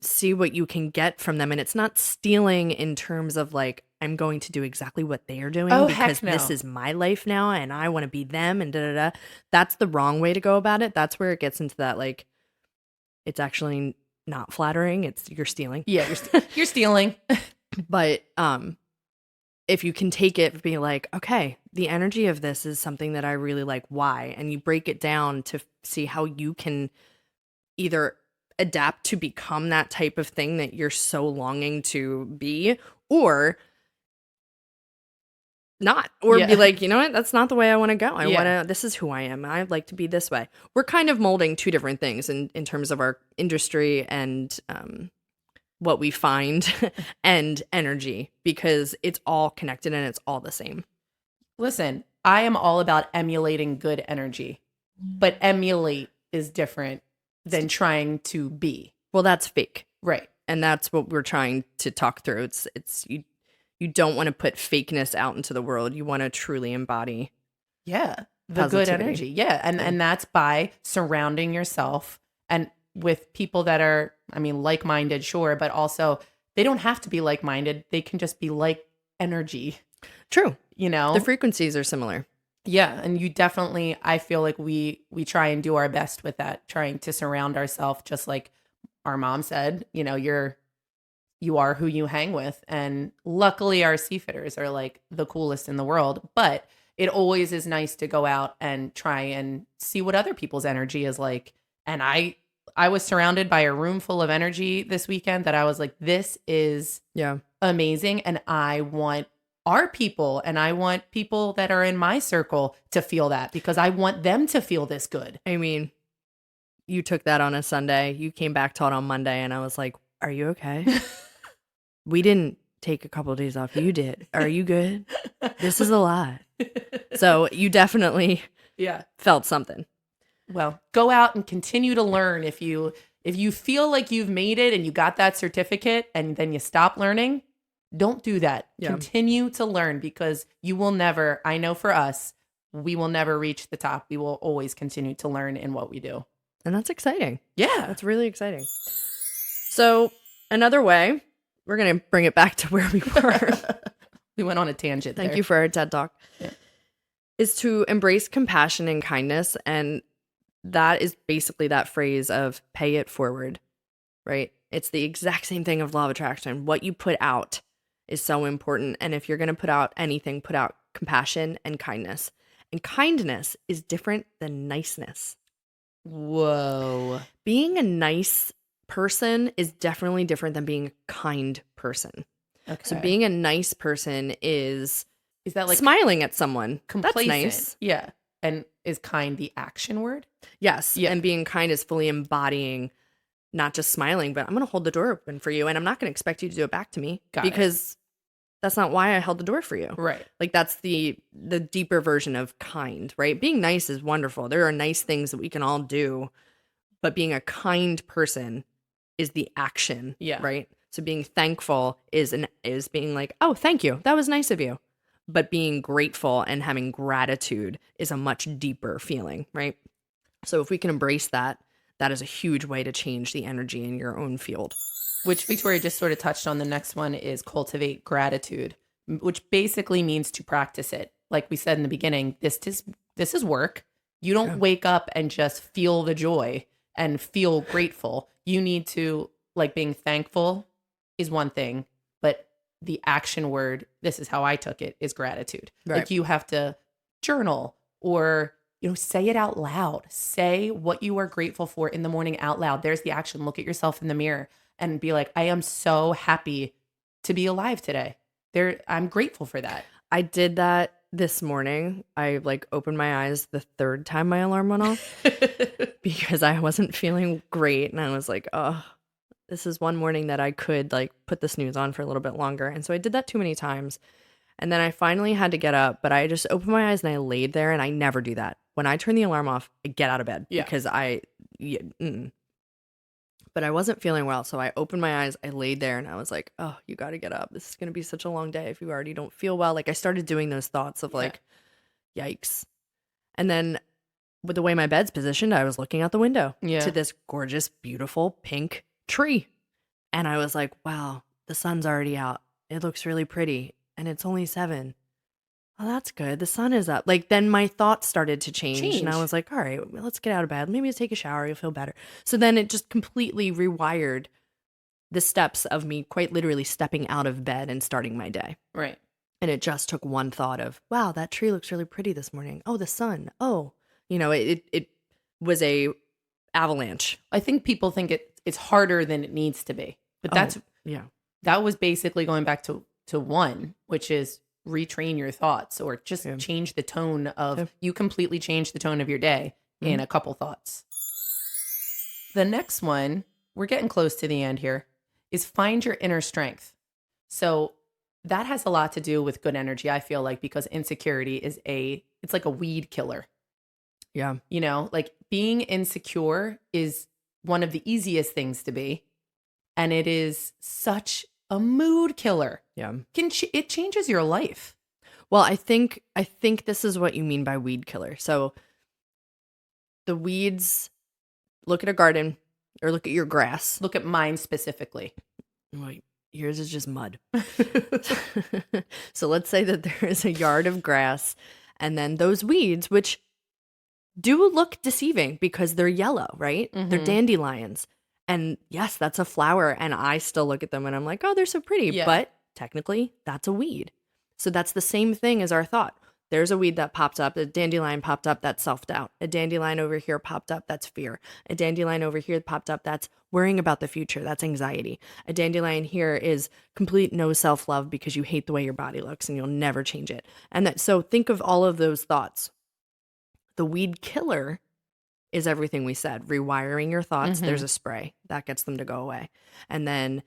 [SPEAKER 1] see what you can get from them, and it's not stealing in terms of like, I'm going to do exactly what they are doing because this is my life now and I want to be them and That's the wrong way to go about it. That's where it gets into that like, it's actually not flattering. It's you're stealing.
[SPEAKER 2] Yeah, you're stealing.
[SPEAKER 1] But if you can take it, be like, okay, the energy of this is something that I really like. Why? And you break it down to see how you can either adapt to become that type of thing that you're so longing to be, or not, or be like, you know what, that's not the way I want to go. This is who I am. I'd like to be this way. We're kind of molding two different things in terms of our industry and what we find and energy, because it's all connected and it's all the same.
[SPEAKER 2] Listen, I am all about emulating good energy, but emulate is different than trying to be.
[SPEAKER 1] Well, that's fake.
[SPEAKER 2] Right.
[SPEAKER 1] And that's what we're trying to talk through. It's you don't want to put fakeness out into the world. You want to truly embody
[SPEAKER 2] the
[SPEAKER 1] positivity.
[SPEAKER 2] Good energy. Yeah. And that's by surrounding yourself and with people that are, I mean, like-minded, sure, but also they don't have to be like-minded. They can just be like energy.
[SPEAKER 1] True.
[SPEAKER 2] You know?
[SPEAKER 1] The frequencies are similar.
[SPEAKER 2] Yeah. And you definitely, I feel like we try and do our best with that, trying to surround ourselves, just like our mom said, you know, you are who you hang with. And luckily our seafitters are like the coolest in the world, but it always is nice to go out and try and see what other people's energy is like. And I was surrounded by a room full of energy this weekend that I was like, this is amazing. And I want our people and I want people that are in my circle to feel that, because I want them to feel this good.
[SPEAKER 1] I mean, you took that on a Sunday, you came back taught on Monday, and I was like, are you okay? We didn't take a couple of days off. You did. Are you good? This is a lot. So you definitely felt something.
[SPEAKER 2] Well, go out and continue to learn. If you feel like you've made it and you got that certificate and then you stop learning, don't do that. Yeah. Continue to learn, because you will never, I know for us, we will never reach the top. We will always continue to learn in what we do.
[SPEAKER 1] And that's exciting.
[SPEAKER 2] Yeah.
[SPEAKER 1] That's really exciting. So another way, we're going to bring it back to where we were.
[SPEAKER 2] We went on a tangent.
[SPEAKER 1] Thank you for our TED Talk. Yeah. Is to embrace compassion and kindness. And that is basically that phrase of pay it forward, right? It's the exact same thing of law of attraction. What you put out is so important. And if you're going to put out anything, put out compassion and kindness. And kindness is different than niceness.
[SPEAKER 2] Whoa.
[SPEAKER 1] Being a nice person is definitely different than being a kind person. Okay. So being a nice person is
[SPEAKER 2] that like
[SPEAKER 1] smiling at someone.
[SPEAKER 2] Complacent.
[SPEAKER 1] That's nice.
[SPEAKER 2] Yeah. And is kind the action word?
[SPEAKER 1] Yes. Yeah. And being kind is fully embodying not just smiling, but I'm going to hold the door open for you, and I'm not going to expect you to do it back to me. Because that's not why I held the door for you.
[SPEAKER 2] Right.
[SPEAKER 1] Like that's the deeper version of kind, right? Being nice is wonderful. There are nice things that we can all do, but being a kind person is the action, right? So being thankful is being like, oh, thank you. That was nice of you. But being grateful and having gratitude is a much deeper feeling, right? So if we can embrace that, that is a huge way to change the energy in your own field.
[SPEAKER 2] Which Victoria just sort of touched on. The next one is cultivate gratitude, which basically means to practice it. Like we said in the beginning, this is work. You don't wake up and just feel the joy and feel grateful. You need to, like, being thankful is one thing, but the action word, this is how I took it, is gratitude. Right. Like you have to journal or, say it out loud. Say what you are grateful for in the morning out loud. There's the action. Look at yourself in the mirror and be like, I am so happy to be alive today. I'm grateful for that.
[SPEAKER 1] I did that this morning. I opened my eyes the third time my alarm went off because I wasn't feeling great. And I was like, oh, this is one morning that I could put the snooze on for a little bit longer. And so I did that too many times. And then I finally had to get up, but I just opened my eyes and I laid there, and I never do that. When I turn the alarm off, I get out of bed because but I wasn't feeling well. So I opened my eyes, I laid there, and I was like, oh, you got to get up. This is going to be such a long day if you already don't feel well. I started doing those thoughts of yikes. And then with the way my bed's positioned, I was looking out the window to this gorgeous, beautiful pink tree. And I was like, wow, the sun's already out. It looks really pretty. And it's only 7. oh, that's good. The sun is up. Like then my thoughts started to change. And I
[SPEAKER 2] Change.
[SPEAKER 1] was like, all right, well, let's get out of bed. Maybe take a shower. You'll feel better. So then it just completely rewired the steps of me quite literally stepping out of bed and starting my day.
[SPEAKER 2] Right.
[SPEAKER 1] And it just took one thought of, wow, that tree looks really pretty this morning. Oh, the sun. Oh, it was a avalanche.
[SPEAKER 2] I think people think it's harder than it needs to be. But
[SPEAKER 1] yeah.
[SPEAKER 2] that was basically going back to one, which is retrain your thoughts or just change the tone of you completely change the tone of your day in a couple thoughts. The next one, we're getting close to the end here, is find your inner strength. So that has a lot to do with good energy, I feel like, because insecurity it's like a weed killer.
[SPEAKER 1] Yeah.
[SPEAKER 2] Like being insecure is one of the easiest things to be. And it is such a mood killer.
[SPEAKER 1] Yeah.
[SPEAKER 2] It changes your life.
[SPEAKER 1] Well, I think this is what you mean by weed killer. So the weeds, look at a garden or look at your grass.
[SPEAKER 2] Look at mine specifically.
[SPEAKER 1] Wait, yours is just mud. So let's say that there is a yard of grass and then those weeds, which do look deceiving because they're yellow, right?
[SPEAKER 2] Mm-hmm.
[SPEAKER 1] They're dandelions. And yes, that's a flower. And I still look at them and I'm like, oh, they're so pretty.
[SPEAKER 2] Yeah.
[SPEAKER 1] But technically, that's a weed. So that's the same thing as our thought. There's a weed that popped up. A dandelion popped up. That's self-doubt. A dandelion over here popped up. That's fear. A dandelion over here popped up. That's worrying about the future. That's anxiety. A dandelion here is complete no self-love because you hate the way your body looks and you'll never change it. So think of all of those thoughts. The weed killer is everything we said. Rewiring your thoughts.
[SPEAKER 2] Mm-hmm.
[SPEAKER 1] There's a spray that gets them to go away. And then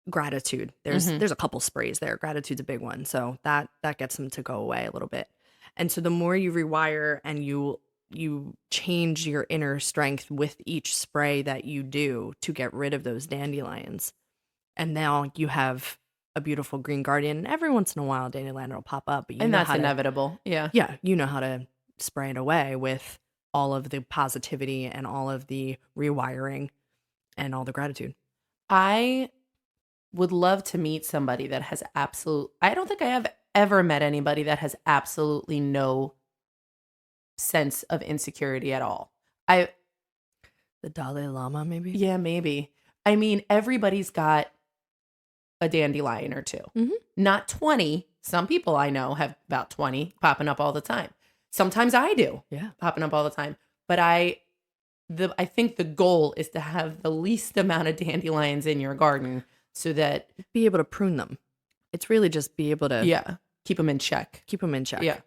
[SPEAKER 1] gratitude. There's a couple sprays there. Gratitude's a big one. So that gets them to go away a little bit. And so the more you rewire and you change your inner strength with each spray that you do to get rid of those dandelions. And now you have a beautiful green garden. Every once in a while, a dandelion will pop up. But
[SPEAKER 2] that's inevitable. Yeah.
[SPEAKER 1] Yeah. You know how to spray it away with all of the positivity and all of the rewiring and all the gratitude.
[SPEAKER 2] I would love to meet somebody that has I don't think I have ever met anybody that has absolutely no sense of insecurity at all. The
[SPEAKER 1] Dalai Lama, maybe?
[SPEAKER 2] Yeah, maybe. I mean, everybody's got a dandelion or two.
[SPEAKER 1] Mm-hmm.
[SPEAKER 2] Not 20. Some people I know have about 20 popping up all the time. Sometimes I do.
[SPEAKER 1] Yeah.
[SPEAKER 2] Popping up all the time. But I think the goal is to have the least amount of dandelions in your garden so that
[SPEAKER 1] be able to prune them. It's really just be able to
[SPEAKER 2] keep them in check.
[SPEAKER 1] Keep them in check.
[SPEAKER 2] Yeah.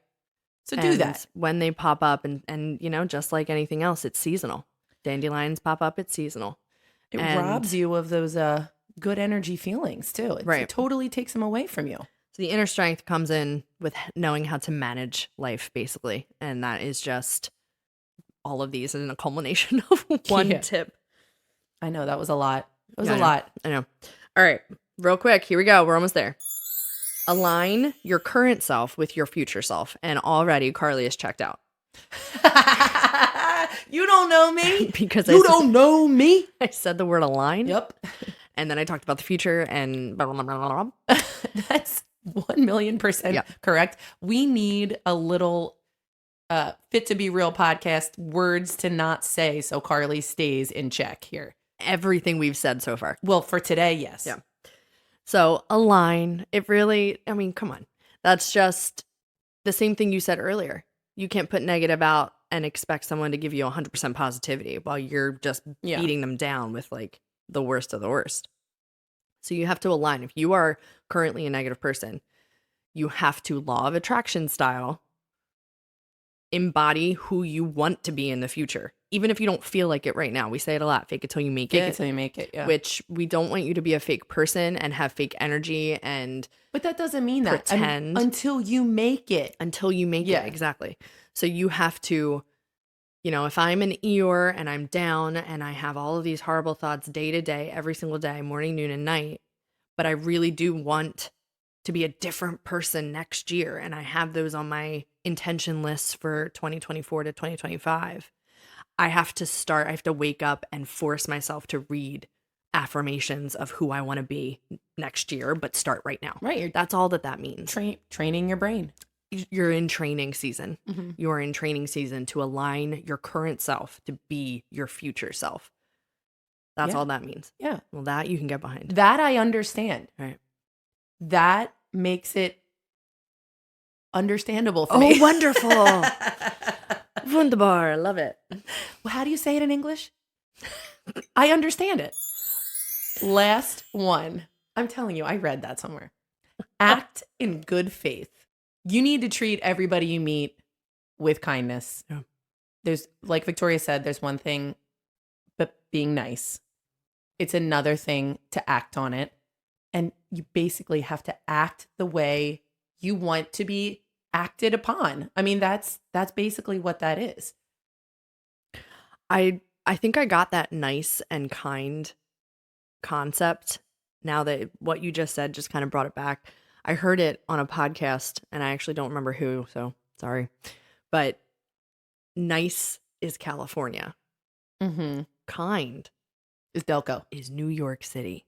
[SPEAKER 2] So do that.
[SPEAKER 1] When they pop up and just like anything else, it's seasonal. Dandelions pop up, it's seasonal.
[SPEAKER 2] It robs you of those good energy feelings too. It totally takes them away from you.
[SPEAKER 1] So the inner strength comes in with knowing how to manage life, basically. And that is just all of these in a culmination of one tip.
[SPEAKER 2] I know, that was a lot. It was a lot.
[SPEAKER 1] I know. All right, real quick. Here we go. We're almost there. Align your current self with your future self. And already Carly is checked out.
[SPEAKER 2] You don't know me.
[SPEAKER 1] Because
[SPEAKER 2] you don't know me.
[SPEAKER 1] I said the word align.
[SPEAKER 2] Yep.
[SPEAKER 1] And then I talked about the future and blah, blah, blah, blah, blah.
[SPEAKER 2] That's 1,000,000% correct. We need a little Fit to Be Real podcast words to not say so Carly stays in check here.
[SPEAKER 1] Everything we've said so far.
[SPEAKER 2] Well, for today, yes.
[SPEAKER 1] Yeah. So align. It really, come on. That's just the same thing you said earlier. You can't put negative out and expect someone to give you 100% positivity while you're just beating them down with like the worst of the worst. So you have to align. If you are currently a negative person, you have to law of attraction style embody who you want to be in the future. Even if you don't feel like it right now. We say it a lot. Fake it till you make it.
[SPEAKER 2] Fake it till you make it, yeah.
[SPEAKER 1] Which we don't want you to be a fake person and have fake energy and
[SPEAKER 2] But that doesn't mean that.
[SPEAKER 1] Pretend.
[SPEAKER 2] Until you make it.
[SPEAKER 1] Until you make it, exactly. So you have to, if I'm an Eeyore and I'm down and I have all of these horrible thoughts day to day, every single day, morning, noon, and night, but I really do want to be a different person next year. And I have those on my intention lists for 2024 to 2025. I have to wake up and force myself to read affirmations of who I want to be next year, but start right now.
[SPEAKER 2] Right.
[SPEAKER 1] That's all that means.
[SPEAKER 2] Training your brain.
[SPEAKER 1] you're in training season.
[SPEAKER 2] Mhm.
[SPEAKER 1] You're in training season to align your current self to be your future self. That's
[SPEAKER 2] Yeah.
[SPEAKER 1] all that means.
[SPEAKER 2] Yeah.
[SPEAKER 1] Well, that you can get behind.
[SPEAKER 2] That I understand.
[SPEAKER 1] Right.
[SPEAKER 2] That makes it understandable for
[SPEAKER 1] Oh,
[SPEAKER 2] me.
[SPEAKER 1] wonderful. Wunderbar. I love it.
[SPEAKER 2] Well, how do you say it in English? I understand it. Last one. I'm telling you, I read that somewhere. Act in good faith. You need to treat everybody you meet with kindness.
[SPEAKER 1] Yeah.
[SPEAKER 2] There's, like Victoria said, there's one thing, but being nice. It's another thing to act on it. And you basically have to act the way you want to be acted upon. I mean, that's basically what that is.
[SPEAKER 1] I think I got that nice and kind concept now that what you just said just kind of brought it back. I heard it on a podcast and I actually don't remember who, so sorry. But nice is California.
[SPEAKER 2] Mm-hmm.
[SPEAKER 1] Kind
[SPEAKER 2] Is Delco.
[SPEAKER 1] is New York City.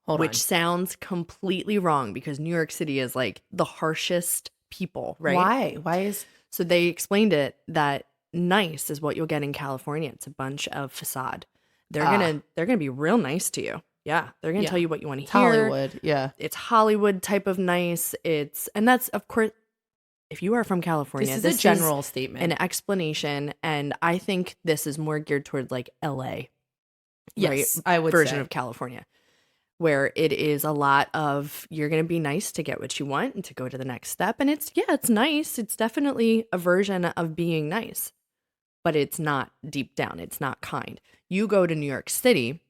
[SPEAKER 2] Which
[SPEAKER 1] sounds completely wrong because New York City is like the harshest people, right?
[SPEAKER 2] Why? Why is...
[SPEAKER 1] So they explained it that nice is what you'll get in California. It's a bunch of facade. They're gonna be real nice to you. Yeah, they're gonna tell you what you want to hear.
[SPEAKER 2] Hollywood, yeah.
[SPEAKER 1] It's Hollywood type of nice. And that's, of course, if you are from California,
[SPEAKER 2] This is a general statement.
[SPEAKER 1] an explanation, and I think this is more geared toward like LA,
[SPEAKER 2] Yes,
[SPEAKER 1] right?
[SPEAKER 2] I would
[SPEAKER 1] version
[SPEAKER 2] say.
[SPEAKER 1] of California, where it is a lot of you're going to be nice to get what you want and to go to the next step. And it's nice. It's definitely a version of being nice, but it's not deep down. It's not kind. You go to New York City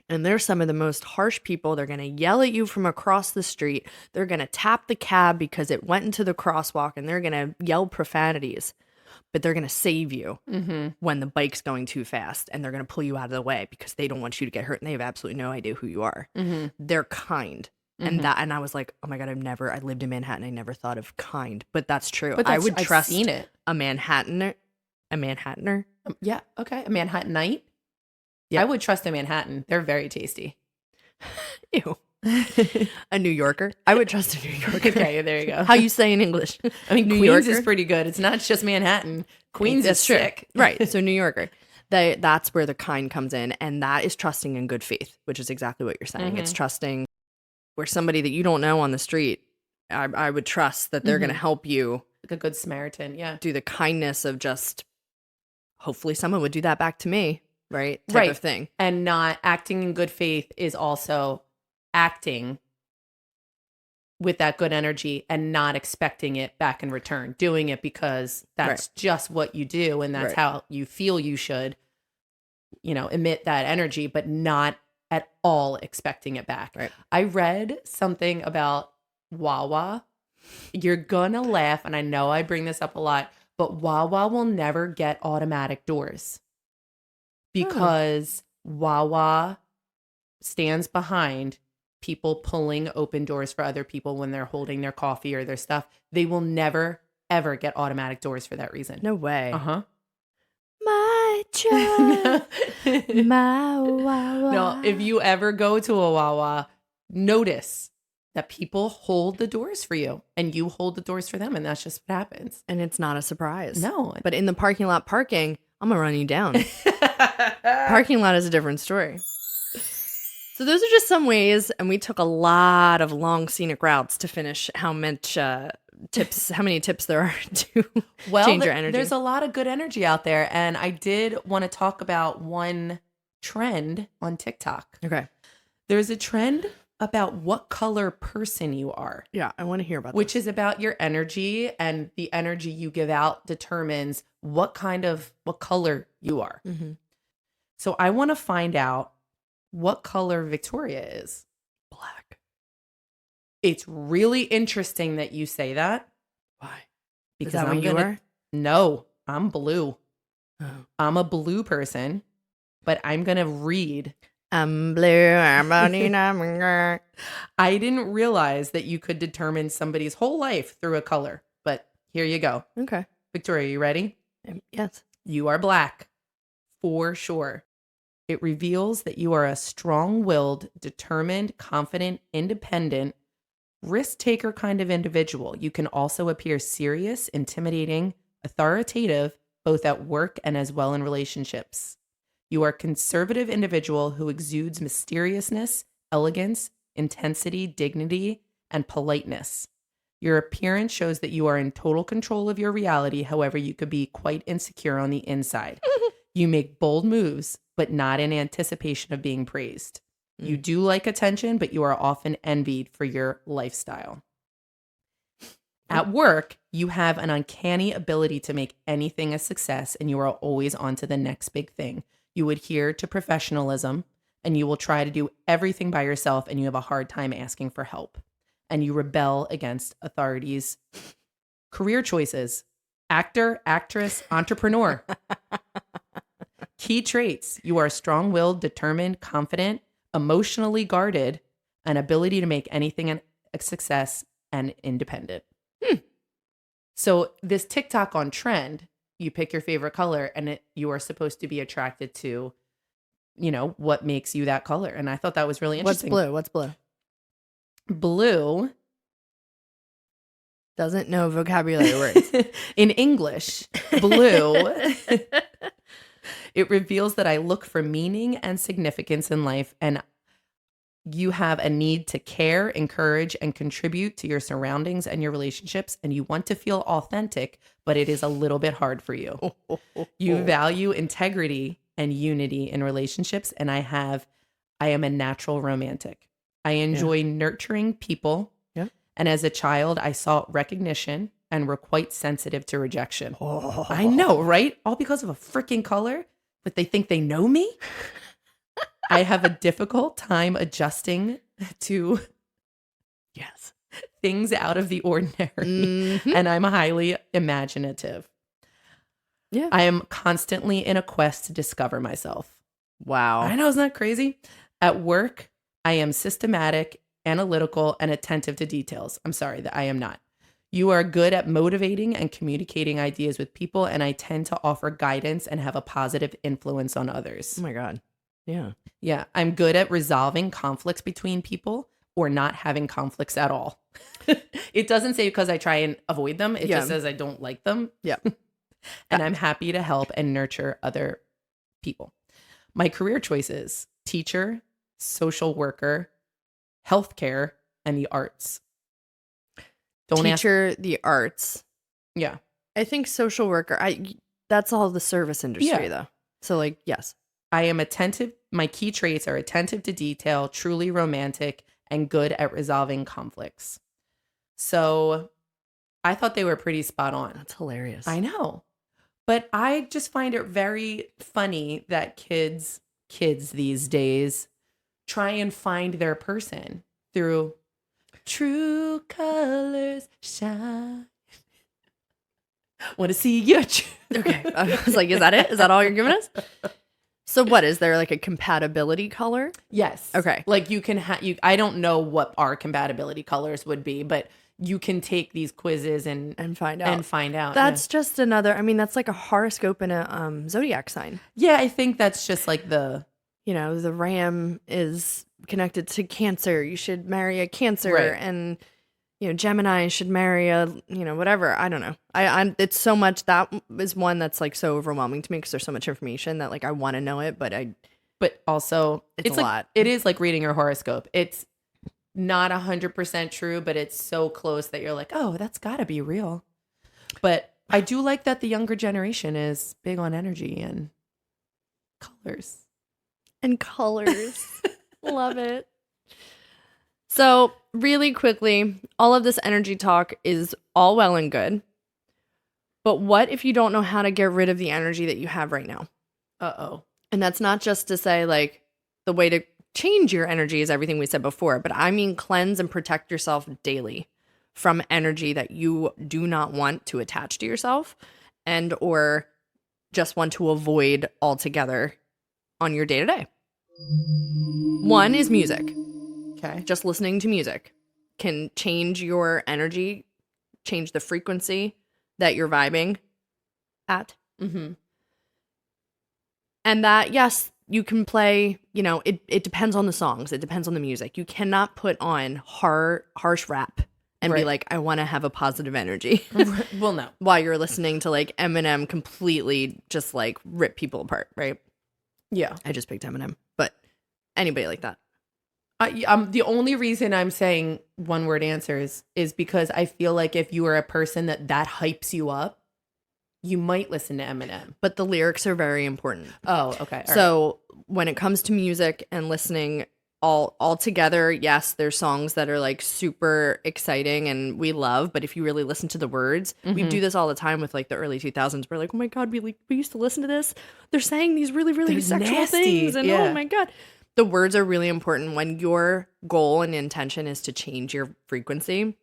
[SPEAKER 1] and they're some of the most harsh people. They're going to yell at you from across the street. They're going to tap the cab because it went into the crosswalk, and they're going to yell profanities, but they're going to save you when the bike's going too fast, and they're going to pull you out of the way because they don't want you to get hurt and they have absolutely no idea who you are. They're kind. And I was like, oh my God, I lived in Manhattan. I never thought of kind, but that's true.
[SPEAKER 2] But
[SPEAKER 1] I would
[SPEAKER 2] I've
[SPEAKER 1] trust
[SPEAKER 2] seen it.
[SPEAKER 1] a Manhattaner.
[SPEAKER 2] Yeah, okay. A Manhattanite?
[SPEAKER 1] Yeah.
[SPEAKER 2] I would trust a Manhattan. They're very tasty.
[SPEAKER 1] Ew. A New Yorker. I would trust a New Yorker.
[SPEAKER 2] Okay, there you go.
[SPEAKER 1] How you say in English?
[SPEAKER 2] I mean,
[SPEAKER 1] New
[SPEAKER 2] Queens
[SPEAKER 1] Yorker?
[SPEAKER 2] is pretty good. It's not just Manhattan. Queens
[SPEAKER 1] That's
[SPEAKER 2] is
[SPEAKER 1] true.
[SPEAKER 2] sick.
[SPEAKER 1] Right. So New Yorker. That's where the kind comes in. And that is trusting in good faith, which is exactly what you're saying. It's trusting where somebody that you don't know on the street, I would trust that they're going to help you.
[SPEAKER 2] Like a good Samaritan, yeah.
[SPEAKER 1] Do the kindness of just, hopefully someone would do that back to me, right? Type of thing.
[SPEAKER 2] And not acting in good faith is also acting with that good energy and not expecting it back in return. Doing it because that's just what you do and that's how you feel you should, emit that energy, but not at all expecting it back.
[SPEAKER 1] Right.
[SPEAKER 2] I read something about Wawa. You're gonna laugh, and I know I bring this up a lot, but Wawa will never get automatic doors because Wawa stands behind people pulling open doors for other people when they're holding their coffee or their stuff. They will never, ever get automatic doors for that reason.
[SPEAKER 1] No way.
[SPEAKER 2] Uh-huh.
[SPEAKER 1] My joy. My Wawa.
[SPEAKER 2] No, if you ever go to a Wawa, notice that people hold the doors for you and you hold the doors for them, and that's just what happens.
[SPEAKER 1] And it's not a surprise.
[SPEAKER 2] No.
[SPEAKER 1] But in the parking lot parking, I'm going to run you down. Parking lot is a different story. So those are just some ways, and we took a lot of long scenic routes to finish how many tips there are to change your energy.
[SPEAKER 2] There's a lot of good energy out there, and I did want to talk about one trend on TikTok.
[SPEAKER 1] Okay.
[SPEAKER 2] There's a trend about what color person you are.
[SPEAKER 1] Yeah, I want to hear about
[SPEAKER 2] which is about your energy, and the energy you give out determines what color you are. So I want to find out what color Victoria is.
[SPEAKER 1] Black.
[SPEAKER 2] It's really interesting that you say that.
[SPEAKER 1] Why?
[SPEAKER 2] Because
[SPEAKER 1] is that what you are?
[SPEAKER 2] No, I'm blue.
[SPEAKER 1] Oh.
[SPEAKER 2] I'm a blue person, but I'm going to read.
[SPEAKER 1] I'm blue. I'm I
[SPEAKER 2] I didn't realize that you could determine somebody's whole life through a color, but here you go.
[SPEAKER 1] Okay.
[SPEAKER 2] Victoria, you ready?
[SPEAKER 1] Yes.
[SPEAKER 2] You are black, for sure. It reveals that you are a strong-willed, determined, confident, independent, risk taker kind of individual. You can also appear serious, intimidating, authoritative, both at work and as well in relationships. You are a conservative individual who exudes mysteriousness, elegance, intensity, dignity, and politeness. Your appearance shows that you are in total control of your reality. However, you could be quite insecure on the inside. You make bold moves, but not in anticipation of being praised. You do like attention, but you are often envied for your lifestyle. At work, you have an uncanny ability to make anything a success, and you are always on to the next big thing. You adhere to professionalism, and you will try to do everything by yourself, and you have a hard time asking for help. And you rebel against authorities. Career choices: actor, actress, entrepreneur. Key traits: you are strong-willed, determined, confident, emotionally guarded, an ability to make anything a success, and independent. So this TikTok on trend, you pick your favorite color and you are supposed to be attracted to, what makes you that color. And I thought that was really interesting.
[SPEAKER 1] What's blue?
[SPEAKER 2] Blue.
[SPEAKER 1] Doesn't know vocabulary words.
[SPEAKER 2] In English, blue. It reveals that I look for meaning and significance in life, and you have a need to care, encourage, and contribute to your surroundings and your relationships, and you want to feel authentic, but it is a little bit hard for you. You value integrity and unity in relationships, and I am a natural romantic. I enjoy nurturing people, and as a child, I sought recognition and were quite sensitive to rejection. I know, right? All because of a freaking color, but they think they know me? I have a difficult time adjusting to things out of the ordinary, and I'm highly imaginative.
[SPEAKER 1] Yeah.
[SPEAKER 2] I am constantly in a quest to discover myself.
[SPEAKER 1] Wow.
[SPEAKER 2] I know, isn't that crazy? At work, I am systematic, analytical, and attentive to details. I'm sorry that I am not. You are good at motivating and communicating ideas with people, and I tend to offer guidance and have a positive influence on others.
[SPEAKER 1] Oh my God. Yeah.
[SPEAKER 2] Yeah. I'm good at resolving conflicts between people or not having conflicts at all. It doesn't say because I try and avoid them. It just says I don't like them.
[SPEAKER 1] Yeah.
[SPEAKER 2] And I'm happy to help and nurture other people. My career choices: teacher, social worker, healthcare, and the arts.
[SPEAKER 1] Teacher, the arts.
[SPEAKER 2] Yeah.
[SPEAKER 1] I think social worker. That's all the service industry though. So yes.
[SPEAKER 2] I am attentive. My key traits are attentive to detail, truly romantic, and good at resolving conflicts. So I thought they were pretty spot on.
[SPEAKER 1] That's hilarious.
[SPEAKER 2] I know. But I just find it very funny that kids these days try and find their person through true colors shine. Want to see your
[SPEAKER 1] Okay. I was like, is that it? Is that all you're giving us? So what, is there like a compatibility color?
[SPEAKER 2] Yes.
[SPEAKER 1] Okay.
[SPEAKER 2] Like you can I don't know what our compatibility colors would be, but you can take these quizzes and
[SPEAKER 1] find out. That's just another, that's like a horoscope and a zodiac sign.
[SPEAKER 2] Yeah, I think that's just like the
[SPEAKER 1] Ram is connected to Cancer. You should marry a Cancer,
[SPEAKER 2] right.
[SPEAKER 1] And Gemini should marry a whatever. I don't know. It's so much. That is one that's like so overwhelming to me because there's so much information that like I want to know it, but
[SPEAKER 2] also
[SPEAKER 1] it's a lot.
[SPEAKER 2] It is like reading your horoscope. It's not 100% true, but it's so close that you're like, oh, that's got to be real. But I do like that the younger generation is big on energy and colors.
[SPEAKER 1] Love it. So really quickly, all of this energy talk is all well and good. But what if you don't know how to get rid of the energy that you have right now?
[SPEAKER 2] Uh-oh.
[SPEAKER 1] And that's not just to say like the way to change your energy is everything we said before, but I mean cleanse and protect yourself daily from energy that you do not want to attach to yourself and or just want to avoid altogether on your day-to-day. One is music.
[SPEAKER 2] Okay.
[SPEAKER 1] Just listening to music can change your energy, change the frequency that you're vibing at.
[SPEAKER 2] Mm-hmm.
[SPEAKER 1] And that, yes, you can play, it depends on the songs. It depends on the music. You cannot put on harsh rap and be
[SPEAKER 2] Right.
[SPEAKER 1] like, I want to have a positive energy
[SPEAKER 2] Well, no.
[SPEAKER 1] while you're listening to like Eminem completely just like rip people apart, right?
[SPEAKER 2] Yeah.
[SPEAKER 1] I just picked Eminem, but anybody like that.
[SPEAKER 2] The only reason I'm saying one word answers is because I feel like if you are a person that hypes you up, you might listen to Eminem.
[SPEAKER 1] But the lyrics are very important.
[SPEAKER 2] Oh, okay. All
[SPEAKER 1] So when it comes to music and listening all together, yes, there's songs that are like super exciting and we love, but if you really listen to the words, we do this all the time with like the early 2000s. We're like, oh my God, we used to listen to this. They're saying these really, really
[SPEAKER 2] They're
[SPEAKER 1] sexual
[SPEAKER 2] nasty.
[SPEAKER 1] things. And
[SPEAKER 2] Yeah.
[SPEAKER 1] oh my God. The words are really important when your goal and intention is to change your frequency.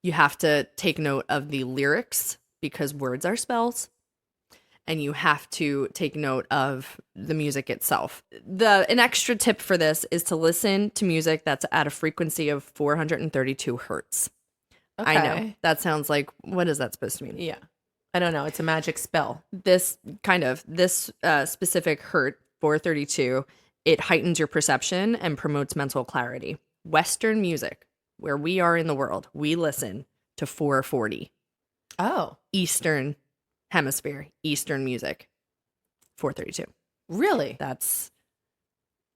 [SPEAKER 1] You have to take note of the lyrics because words are spells. And you have to take note of the music itself. An extra tip for this is to listen to music that's at a frequency of 432 hertz.
[SPEAKER 2] Okay.
[SPEAKER 1] I know. That sounds like, what is that supposed to mean?
[SPEAKER 2] Yeah. I don't know. It's a magic spell.
[SPEAKER 1] This specific hertz, 432, it heightens your perception and promotes mental clarity. Western music, where we are in the world, we listen to 440.
[SPEAKER 2] Oh,
[SPEAKER 1] Eastern hemisphere, Eastern music, 432.
[SPEAKER 2] really?
[SPEAKER 1] That's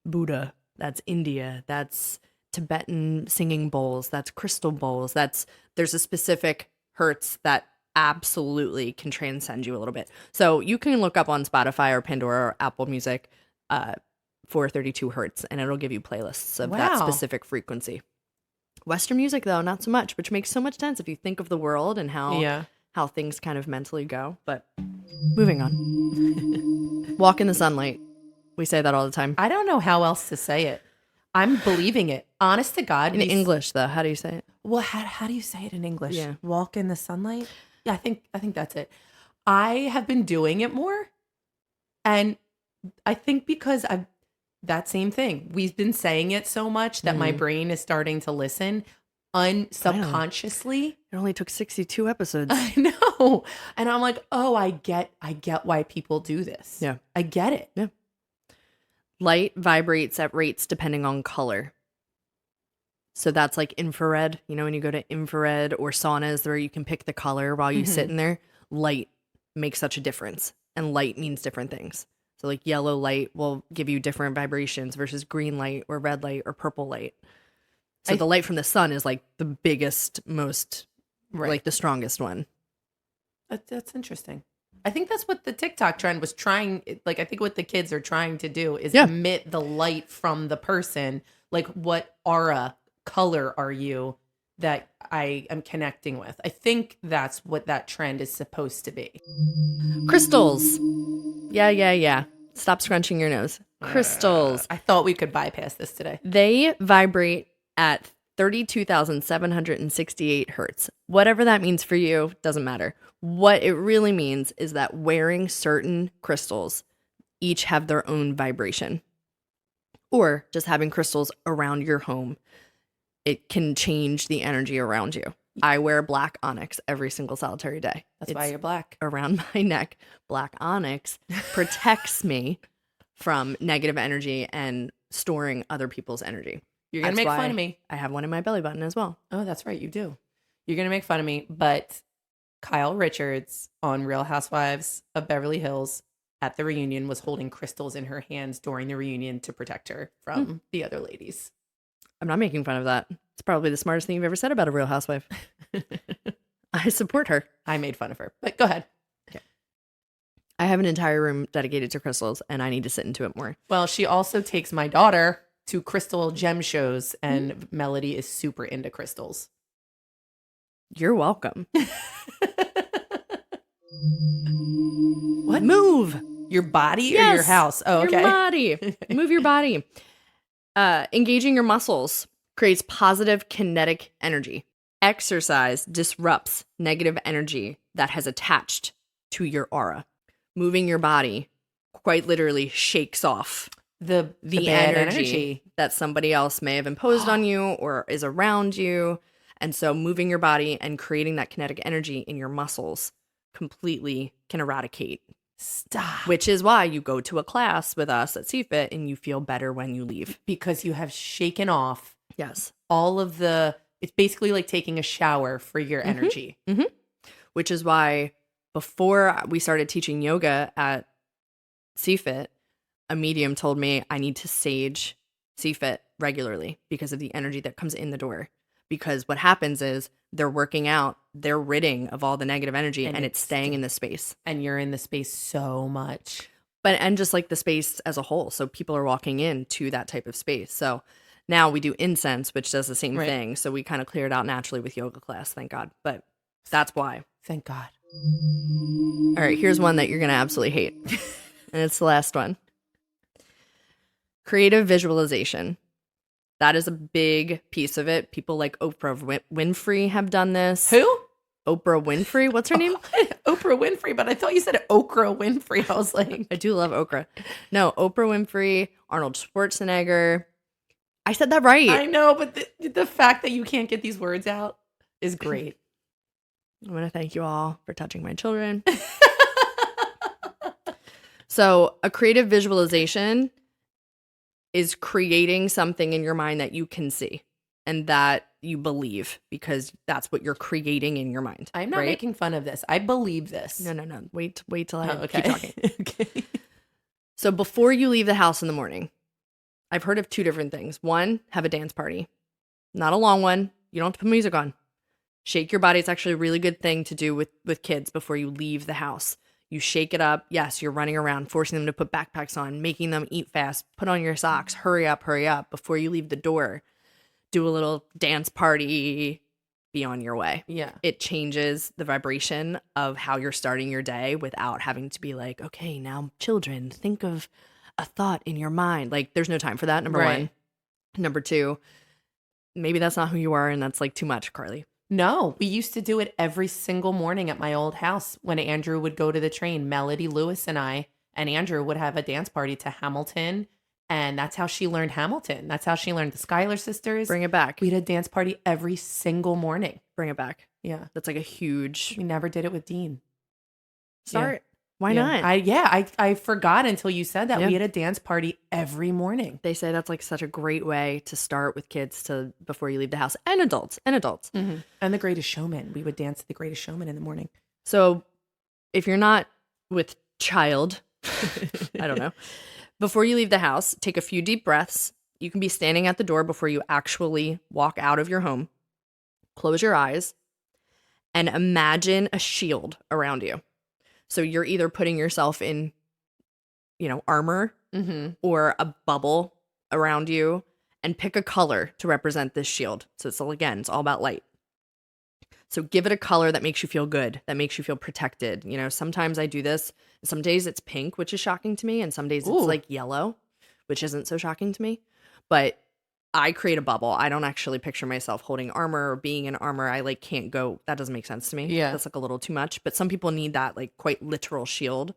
[SPEAKER 1] Buddha. That's India. That's Tibetan singing bowls. That's crystal bowls. There's a specific hertz that absolutely can transcend you a little bit. So you can look up on Spotify or Pandora or Apple Music 432 hertz, and it'll give you playlists of that
[SPEAKER 2] Wow.
[SPEAKER 1] specific frequency. Western music, though, not so much, which makes so much sense if you think of the world and how things kind of mentally go. But moving on. Walk in the sunlight. We say that all the time.
[SPEAKER 2] I don't know how else to say it. I'm believing it. Honest to God.
[SPEAKER 1] In English, though, how do you say it?
[SPEAKER 2] Well, how do you say it in English?
[SPEAKER 1] Yeah.
[SPEAKER 2] Walk in the sunlight? Yeah, I think that's it. I have been doing it more. And I think because that same thing. We've been saying it so much that my brain is starting to listen subconsciously.
[SPEAKER 1] It only took 62 episodes.
[SPEAKER 2] I know. And I'm like, oh, I get why people do this.
[SPEAKER 1] Yeah.
[SPEAKER 2] I get it.
[SPEAKER 1] Yeah. Light vibrates at rates depending on color. So that's like infrared. You know, when you go to infrared or saunas where you can pick the color while you sit in there, light makes such a difference. And light means different things. So like yellow light will give you different vibrations versus green light or red light or purple light. So the light from the sun is like the biggest, most, like the strongest one.
[SPEAKER 2] That's interesting. I think that's what the TikTok trend was trying. Like, I think what the kids are trying to do is emit the light from the person. Like, what aura, color are you that I am connecting with? I think that's what that trend is supposed to be.
[SPEAKER 1] Crystals. Yeah. Stop scrunching your nose. Crystals.
[SPEAKER 2] I thought we could bypass this today.
[SPEAKER 1] They vibrate at 32,768 hertz. Whatever that means for you, doesn't matter. What it really means is that wearing certain crystals each have their own vibration. Or just having crystals around your home, it can change the energy around you. I wear black onyx every single solitary day.
[SPEAKER 2] That's why you're black.
[SPEAKER 1] Around my neck. Black onyx protects me from negative energy and storing other people's energy.
[SPEAKER 2] You're going to make fun of me.
[SPEAKER 1] I have one in my belly button as well.
[SPEAKER 2] Oh, that's right. You do. You're going to make fun of me. But Kyle Richards on Real Housewives of Beverly Hills at the reunion was holding crystals in her hands during the reunion to protect her from the other ladies.
[SPEAKER 1] I'm not making fun of that. It's probably the smartest thing you've ever said about a Real Housewife. I support her.
[SPEAKER 2] I made fun of her, but go ahead.
[SPEAKER 1] Okay. I have an entire room dedicated to crystals, and I need to sit into it more.
[SPEAKER 2] Well, she also takes my daughter to crystal gem shows, and Melody is super into crystals.
[SPEAKER 1] You're welcome.
[SPEAKER 2] What?
[SPEAKER 1] Move.
[SPEAKER 2] Your body or your house? Oh, okay.
[SPEAKER 1] Your body. Move your body. Engaging your muscles creates positive kinetic energy. Exercise disrupts negative energy that has attached to your aura. Moving your body quite literally shakes off the
[SPEAKER 2] bad
[SPEAKER 1] energy that somebody else may have imposed on you or is around you. And so moving your body and creating that kinetic energy in your muscles completely can eradicate
[SPEAKER 2] Stop.
[SPEAKER 1] which is why you go to a class with us at CFIT and you feel better when you leave.
[SPEAKER 2] Because you have shaken off
[SPEAKER 1] Yes.
[SPEAKER 2] all of it's basically like taking a shower for your energy.
[SPEAKER 1] Mm-hmm. Which is why before we started teaching yoga at CFIT, a medium told me I need to sage CFIT regularly because of the energy that comes in the door. Because what happens is they're working out, they're ridding of all the negative energy and it's staying in the space.
[SPEAKER 2] And you're in the space so much.
[SPEAKER 1] And just like the space as a whole. So people are walking into that type of space. So now we do incense, which does the same thing. So we kind of clear it out naturally with yoga class, thank God. But that's why.
[SPEAKER 2] Thank God.
[SPEAKER 1] All right, here's one that you're going to absolutely hate. And it's the last one. Creative visualization. That is a big piece of it. People like Oprah Winfrey have done this.
[SPEAKER 2] Who?
[SPEAKER 1] Oprah Winfrey. What's her name?
[SPEAKER 2] Oprah Winfrey, but I thought you said Okra Winfrey. I was like,
[SPEAKER 1] I do love okra. No, Oprah Winfrey, Arnold Schwarzenegger. I said that right.
[SPEAKER 2] I know, but the fact that you can't get these words out is great.
[SPEAKER 1] I want to thank you all for touching my children. So a creative visualization is creating something in your mind that you can see and that you believe because that's what you're creating in your mind.
[SPEAKER 2] I'm not making fun of this. I believe this.
[SPEAKER 1] No. Wait till I keep talking.
[SPEAKER 2] Okay.
[SPEAKER 1] So before you leave the house in the morning, I've heard of two different things. One, have a dance party. Not a long one. You don't have to put music on. Shake your body. It's actually a really good thing to do with kids before you leave the house. You shake it up. Yes, you're running around, forcing them to put backpacks on, making them eat fast, put on your socks, hurry up before you leave the door. Do a little dance party, be on your way.
[SPEAKER 2] Yeah.
[SPEAKER 1] It changes the vibration of how you're starting your day without having to be like, okay, now children, think of a thought in your mind. Like there's no time for that, number one. Number two, maybe that's not who you are and that's like too much, Carly.
[SPEAKER 2] No, we used to do it every single morning at my old house when Andrew would go to the train. Melody, Lewis, and Andrew would have a dance party to Hamilton. And that's how she learned Hamilton. That's how she learned the Schuyler sisters.
[SPEAKER 1] Bring it back.
[SPEAKER 2] We had a dance party every single morning.
[SPEAKER 1] Bring it back.
[SPEAKER 2] Yeah.
[SPEAKER 1] That's like a huge.
[SPEAKER 2] We never did it with Dean.
[SPEAKER 1] Start.
[SPEAKER 2] Yeah.
[SPEAKER 1] Why not?
[SPEAKER 2] I forgot until you said that. Yeah. We had a dance party every morning.
[SPEAKER 1] They say that's like such a great way to start with kids before you leave the house and adults.
[SPEAKER 2] Mm-hmm. And the Greatest Showman. We would dance to the Greatest Showman in the morning.
[SPEAKER 1] So if you're not with child, I don't know, before you leave the house, take a few deep breaths. You can be standing at the door before you actually walk out of your home. Close your eyes and imagine a shield around you. So you're either putting yourself in, armor or a bubble around you and pick a color to represent this shield. So it's all about light. So give it a color that makes you feel good, that makes you feel protected. Sometimes I do this. Some days it's pink, which is shocking to me. And some days it's like yellow, which isn't so shocking to me. But I create a bubble. I don't actually picture myself holding armor or being in armor. I can't go. That doesn't make sense to me.
[SPEAKER 2] Yeah.
[SPEAKER 1] That's a little too much. But some people need that quite literal shield.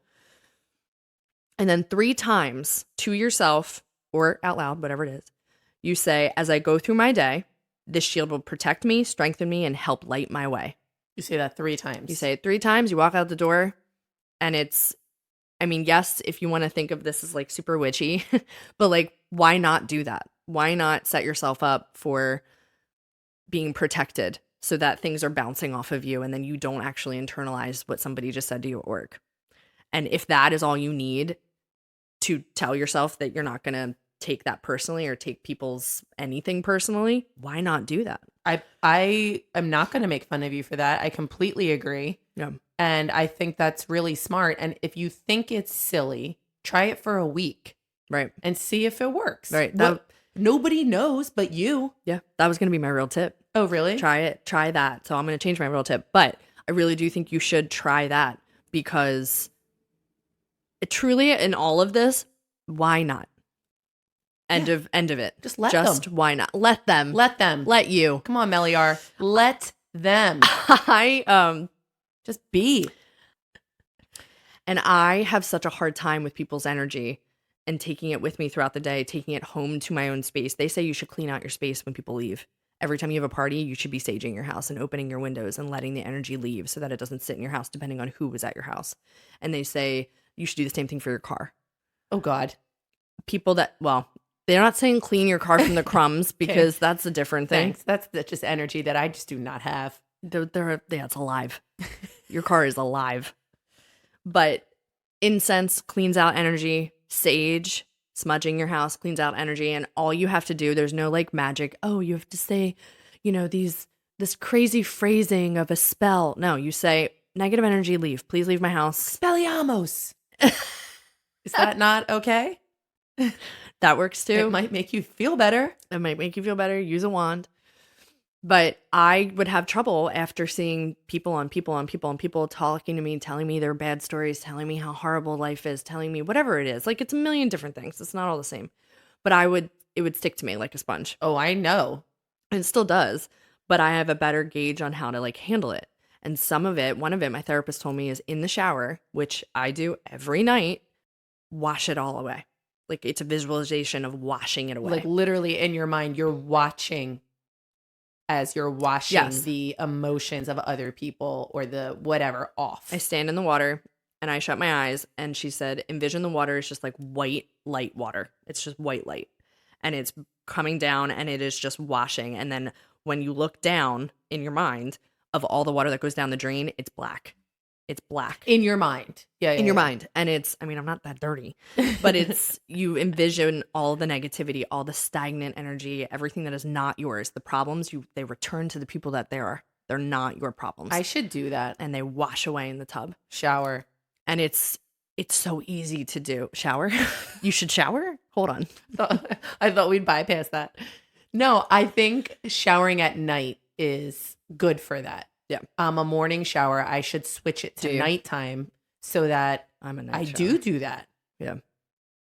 [SPEAKER 1] And then 3 times to yourself or out loud, whatever it is, you say, as I go through my day, this shield will protect me, strengthen me, and help light my way.
[SPEAKER 2] You say that 3 times.
[SPEAKER 1] You say it 3 times. You walk out the door and yes, if you want to think of this as super witchy, but why not do that? Why not set yourself up for being protected so that things are bouncing off of you and then you don't actually internalize what somebody just said to you at work? And if that is all you need to tell yourself that you're not going to take that personally or take people's anything personally, why not do that?
[SPEAKER 2] I am not going to make fun of you for that. I completely agree.
[SPEAKER 1] Yeah.
[SPEAKER 2] And I think that's really smart. And if you think it's silly, try it for a week.
[SPEAKER 1] Right.
[SPEAKER 2] And see if it works.
[SPEAKER 1] Right.
[SPEAKER 2] Nobody knows but you.
[SPEAKER 1] Yeah. That was going to be my real tip.
[SPEAKER 2] Oh, really?
[SPEAKER 1] Try it. Try that. So I'm going to change my real tip. But I really do think you should try that because it truly, in all of this, why not? End of it.
[SPEAKER 2] Just let them.
[SPEAKER 1] Why not? Let them.
[SPEAKER 2] Let them.
[SPEAKER 1] Let you.
[SPEAKER 2] Come on, Meliar. Let them.
[SPEAKER 1] Just be. And I have such a hard time with people's energy and taking it with me throughout the day, taking it home to my own space. They say you should clean out your space when people leave. Every time you have a party, you should be saging your house and opening your windows and letting the energy leave so that it doesn't sit in your house depending on who was at your house. And they say You should do the same thing for your car.
[SPEAKER 2] Oh, God.
[SPEAKER 1] People that, well, they're not saying clean your car from the crumbs because that's a different thing.
[SPEAKER 2] Thanks. That's just energy that I just do not have.
[SPEAKER 1] It's alive. Your car is alive. But incense cleans out energy. Sage, smudging your house cleans out energy. And all you have to do, there's no like magic. Oh, you have to say, this crazy phrasing of a spell. No, you say, negative energy, leave. Please leave my house.
[SPEAKER 2] Expelliarmus. Is that not okay?
[SPEAKER 1] That works too.
[SPEAKER 2] It might make you feel better.
[SPEAKER 1] It might make you feel better. Use a wand. But I would have trouble after seeing people talking to me, telling me their bad stories, telling me how horrible life is, telling me whatever it is. Like, it's a million different things. It's not all the same. But it would stick to me like a sponge.
[SPEAKER 2] Oh, I know.
[SPEAKER 1] And it still does. But I have a better gauge on how to like handle it. And one of it, my therapist told me, is in the shower, which I do every night, wash it all away. Like, it's a visualization of washing it away.
[SPEAKER 2] Like, literally in your mind, you're watching as you're washing the emotions of other people or the whatever off.
[SPEAKER 1] I stand in the water and I shut my eyes, and she said, envision the water is just like white light water. It's just white light. And it's coming down and it is just washing. And then when you look down in your mind of all the water that goes down the drain, it's black. It's black.
[SPEAKER 2] In your mind. Yeah.
[SPEAKER 1] In your mind. And I'm not that dirty, but you envision all the negativity, all the stagnant energy, everything that is not yours. The problems, they return to the people that they are. They're not your problems.
[SPEAKER 2] I should do that.
[SPEAKER 1] And they wash away in the tub.
[SPEAKER 2] Shower.
[SPEAKER 1] And it's so easy to do. Shower? You should shower? Hold on.
[SPEAKER 2] I thought we'd bypass that. No, I think showering at night is good for that.
[SPEAKER 1] Yeah.
[SPEAKER 2] A morning shower, I should switch it to nighttime so that I do that.
[SPEAKER 1] Yeah.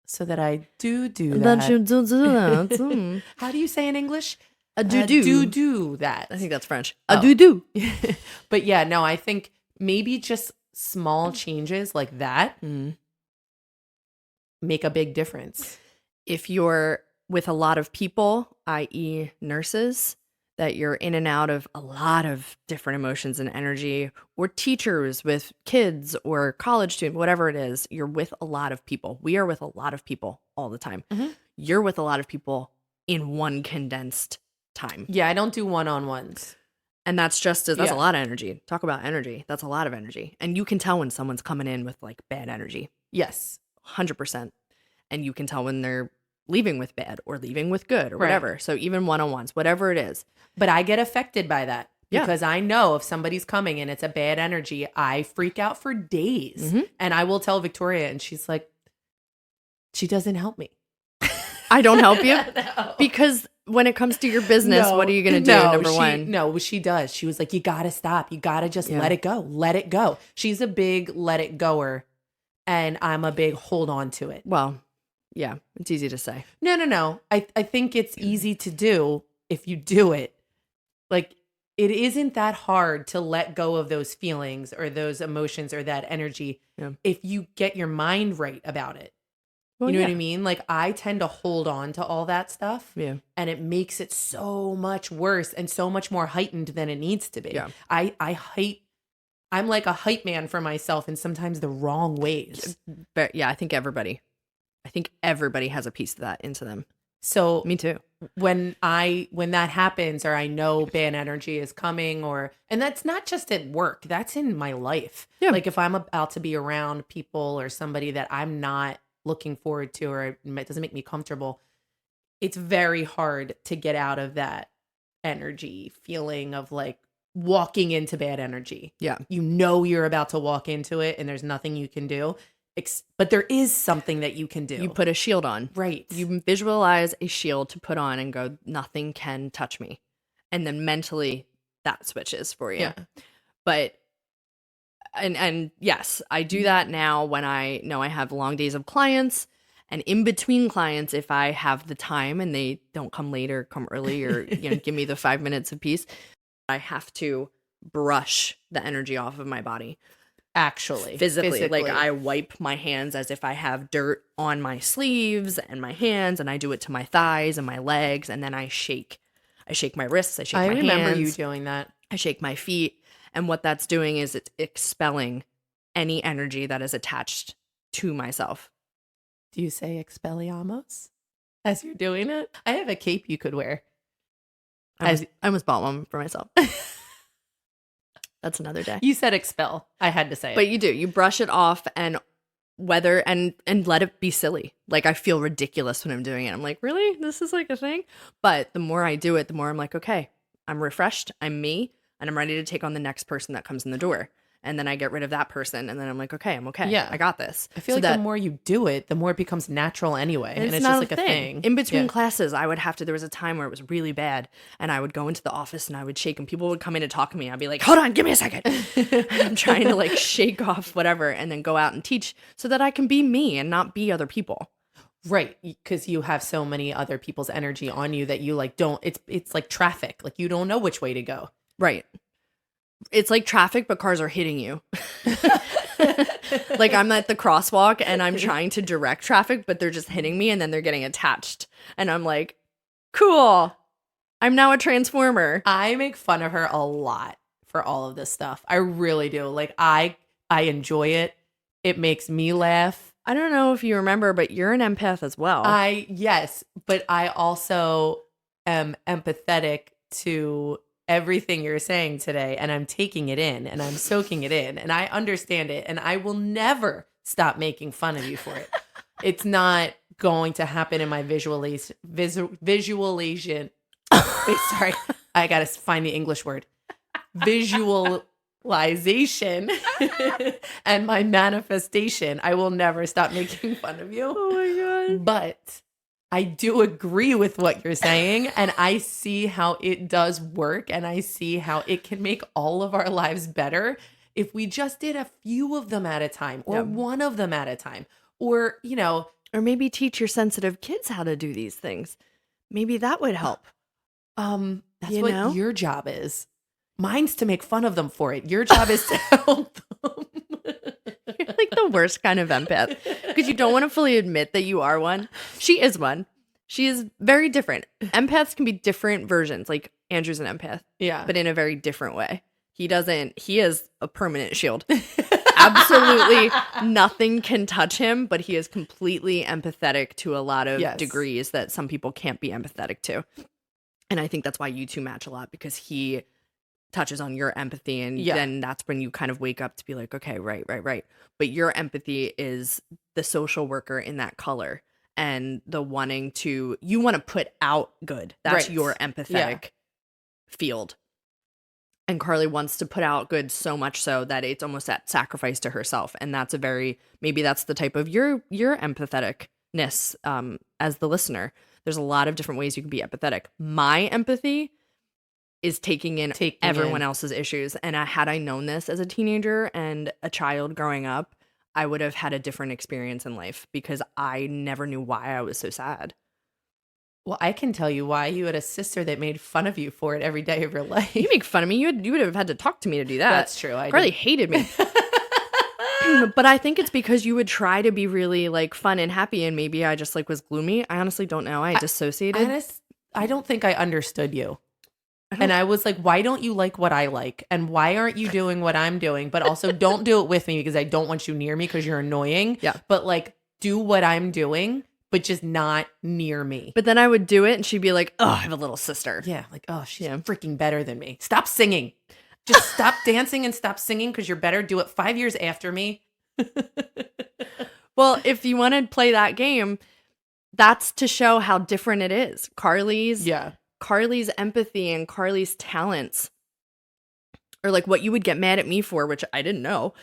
[SPEAKER 2] So that I do that.
[SPEAKER 1] That you do that.
[SPEAKER 2] How do you say in English?
[SPEAKER 1] Do
[SPEAKER 2] that.
[SPEAKER 1] I think that's French.
[SPEAKER 2] Oh.
[SPEAKER 1] Do.
[SPEAKER 2] But yeah, no, I think maybe just small changes like that make a big difference.
[SPEAKER 1] If you're with a lot of people, i.e. nurses, that you're in and out of a lot of different emotions and energy, or teachers with kids or college students, whatever it is, you're with a lot of people. We are with a lot of people all the time.
[SPEAKER 2] Mm-hmm.
[SPEAKER 1] You're with a lot of people in one condensed time.
[SPEAKER 2] Yeah, I don't do one-on-ones.
[SPEAKER 1] And that's a lot of energy. Talk about energy. That's a lot of energy. And you can tell when someone's coming in with like bad energy.
[SPEAKER 2] Yes.
[SPEAKER 1] 100%. And you can tell when they're leaving with bad or leaving with good or whatever. So even one-on-ones, whatever it is.
[SPEAKER 2] But I get affected by that because I know if somebody's coming and it's a bad energy, I freak out for days.
[SPEAKER 1] Mm-hmm.
[SPEAKER 2] And I will tell Victoria, and she's like, she doesn't help me.
[SPEAKER 1] I don't help you?
[SPEAKER 2] No.
[SPEAKER 1] Because when it comes to your business, what are you going to do, number one?
[SPEAKER 2] No, she does. She was like, you got to stop. You got to just let it go. Let it go. She's a big let it goer, and I'm a big hold on to it.
[SPEAKER 1] Well, yeah, it's easy to say.
[SPEAKER 2] No. I think it's easy to do if you do it. Like, it isn't that hard to let go of those feelings or those emotions or that energy if you get your mind right about it. Well, you know what I mean? Like, I tend to hold on to all that stuff.
[SPEAKER 1] Yeah.
[SPEAKER 2] And it makes it so much worse and so much more heightened than it needs to be.
[SPEAKER 1] Yeah.
[SPEAKER 2] I'm like a hype man for myself in sometimes the wrong ways.
[SPEAKER 1] But yeah, I think everybody has a piece of that into them.
[SPEAKER 2] So
[SPEAKER 1] me too.
[SPEAKER 2] When that happens, or I know bad energy is coming, and that's not just at work, that's in my life. Yeah. Like if I'm about to be around people or somebody that I'm not looking forward to, or it doesn't make me comfortable, it's very hard to get out of that energy feeling of like walking into bad energy.
[SPEAKER 1] Yeah.
[SPEAKER 2] You know you're about to walk into it and there's nothing you can do. But there is something that you can do.
[SPEAKER 1] You put a shield on.
[SPEAKER 2] Right.
[SPEAKER 1] You visualize a shield to put on and go, nothing can touch me. And then mentally that switches for you.
[SPEAKER 2] Yeah.
[SPEAKER 1] But, and yes, I do that now when I know I have long days of clients, and in between clients, if I have the time and they don't come late or come early or, give me the 5 minutes of peace, I have to brush the energy off of my body.
[SPEAKER 2] Actually,
[SPEAKER 1] physically, like I wipe my hands as if I have dirt on my sleeves and my hands, and I do it to my thighs and my legs, and then I shake my wrists, I shake my hands.
[SPEAKER 2] I remember you doing that.
[SPEAKER 1] I shake my feet, and what that's doing is it's expelling any energy that is attached to myself.
[SPEAKER 2] Do you say Expelliarmus as you're doing it? I have a cape you could wear.
[SPEAKER 1] I almost bought one for myself. That's another day.
[SPEAKER 2] You said expel. I had to say it.
[SPEAKER 1] But you do. You brush it off and let it be silly. Like, I feel ridiculous when I'm doing it. I'm like, really? This is like a thing? But the more I do it, the more I'm like, okay, I'm refreshed. I'm me. And I'm ready to take on the next person that comes in the door. And then I get rid of that person. And then I'm like, okay, I'm okay.
[SPEAKER 2] Yeah.
[SPEAKER 1] I got this.
[SPEAKER 2] I feel like the more you do it, the more it becomes natural anyway. And it's
[SPEAKER 1] not
[SPEAKER 2] just like a thing.
[SPEAKER 1] In between classes, I would have to, there was a time where it was really bad. And I would go into the office and I would shake and people would come in and talk to me. I'd be like, hold on, give me a second. And I'm trying to like shake off whatever and then go out and teach so that I can be me and not be other people.
[SPEAKER 2] Right. Because you have so many other people's energy on you that you like don't, it's like traffic. Like you don't know which way to go.
[SPEAKER 1] Right. It's like traffic, but cars are hitting you. Like I'm at the crosswalk and I'm trying to direct traffic, but they're just hitting me and then they're getting attached. And I'm like, cool. I'm now a transformer.
[SPEAKER 2] I make fun of her a lot for all of this stuff. I really do. Like I enjoy it. It makes me laugh.
[SPEAKER 1] I don't know if you remember, but you're an empath as well.
[SPEAKER 2] Yes, but I also am empathetic to everything you're saying today, and I'm taking it in and I'm soaking it in and I understand it and I will never stop making fun of you for it. It's not going to happen in my visualization. Sorry, I gotta find the English word. Visualization and my manifestation. I will never stop making fun of you.
[SPEAKER 1] Oh my God.
[SPEAKER 2] But I do agree with what you're saying, and I see how it does work, and I see how it can make all of our lives better if we just did a few of them at a time, or one of them at a time, or, you know.
[SPEAKER 1] Or maybe teach your sensitive kids how to do these things. Maybe that would help.
[SPEAKER 2] That's what your job is. Mine's to make fun of them for it. Your job is to help them.
[SPEAKER 1] You're like the worst kind of empath because you don't want to fully admit that you are one. She is one. She is very different. Empaths can be different versions. Like Andrew's an empath.
[SPEAKER 2] Yeah.
[SPEAKER 1] But in a very different way. He is a permanent shield. Absolutely nothing can touch him, but he is completely empathetic to a lot of degrees that some people can't be empathetic to. And I think that's why you two match a lot, because he touches on your empathy, and then that's when you kind of wake up to be like, okay, right. But your empathy is the social worker in that color, and the wanting to, you want to put out good. That's your empathetic field. And Carly wants to put out good so much so that it's almost at sacrifice to herself. And that's maybe that's the type of your empatheticness as the listener. There's a lot of different ways you can be empathetic. My empathy is taking in everyone else's issues. And had I known this as a teenager and a child growing up, I would have had a different experience in life because I never knew why I was so sad.
[SPEAKER 2] Well, I can tell you why. You had a sister that made fun of you for it every day of your life.
[SPEAKER 1] You make fun of me. You would have had to talk to me to do that.
[SPEAKER 2] That's true.
[SPEAKER 1] Carly hated me. But I think it's because you would try to be really like fun and happy, and maybe I just like was gloomy. I honestly don't know. I dissociated.
[SPEAKER 2] I don't think I understood you. And I was like, why don't you like what I like? And why aren't you doing what I'm doing? But also don't do it with me because I don't want you near me because you're annoying.
[SPEAKER 1] Yeah.
[SPEAKER 2] But like do what I'm doing, but just not near me.
[SPEAKER 1] But then I would do it and she'd be like, oh, I have a little sister.
[SPEAKER 2] Yeah. Like, oh, she's freaking better than me. Stop singing. Just stop dancing and stop singing because you're better. Do it 5 years after me.
[SPEAKER 1] Well, if you want to play that game, that's to show how different it is. Carly's empathy and Carly's talents, or like what you would get mad at me for, which I didn't know,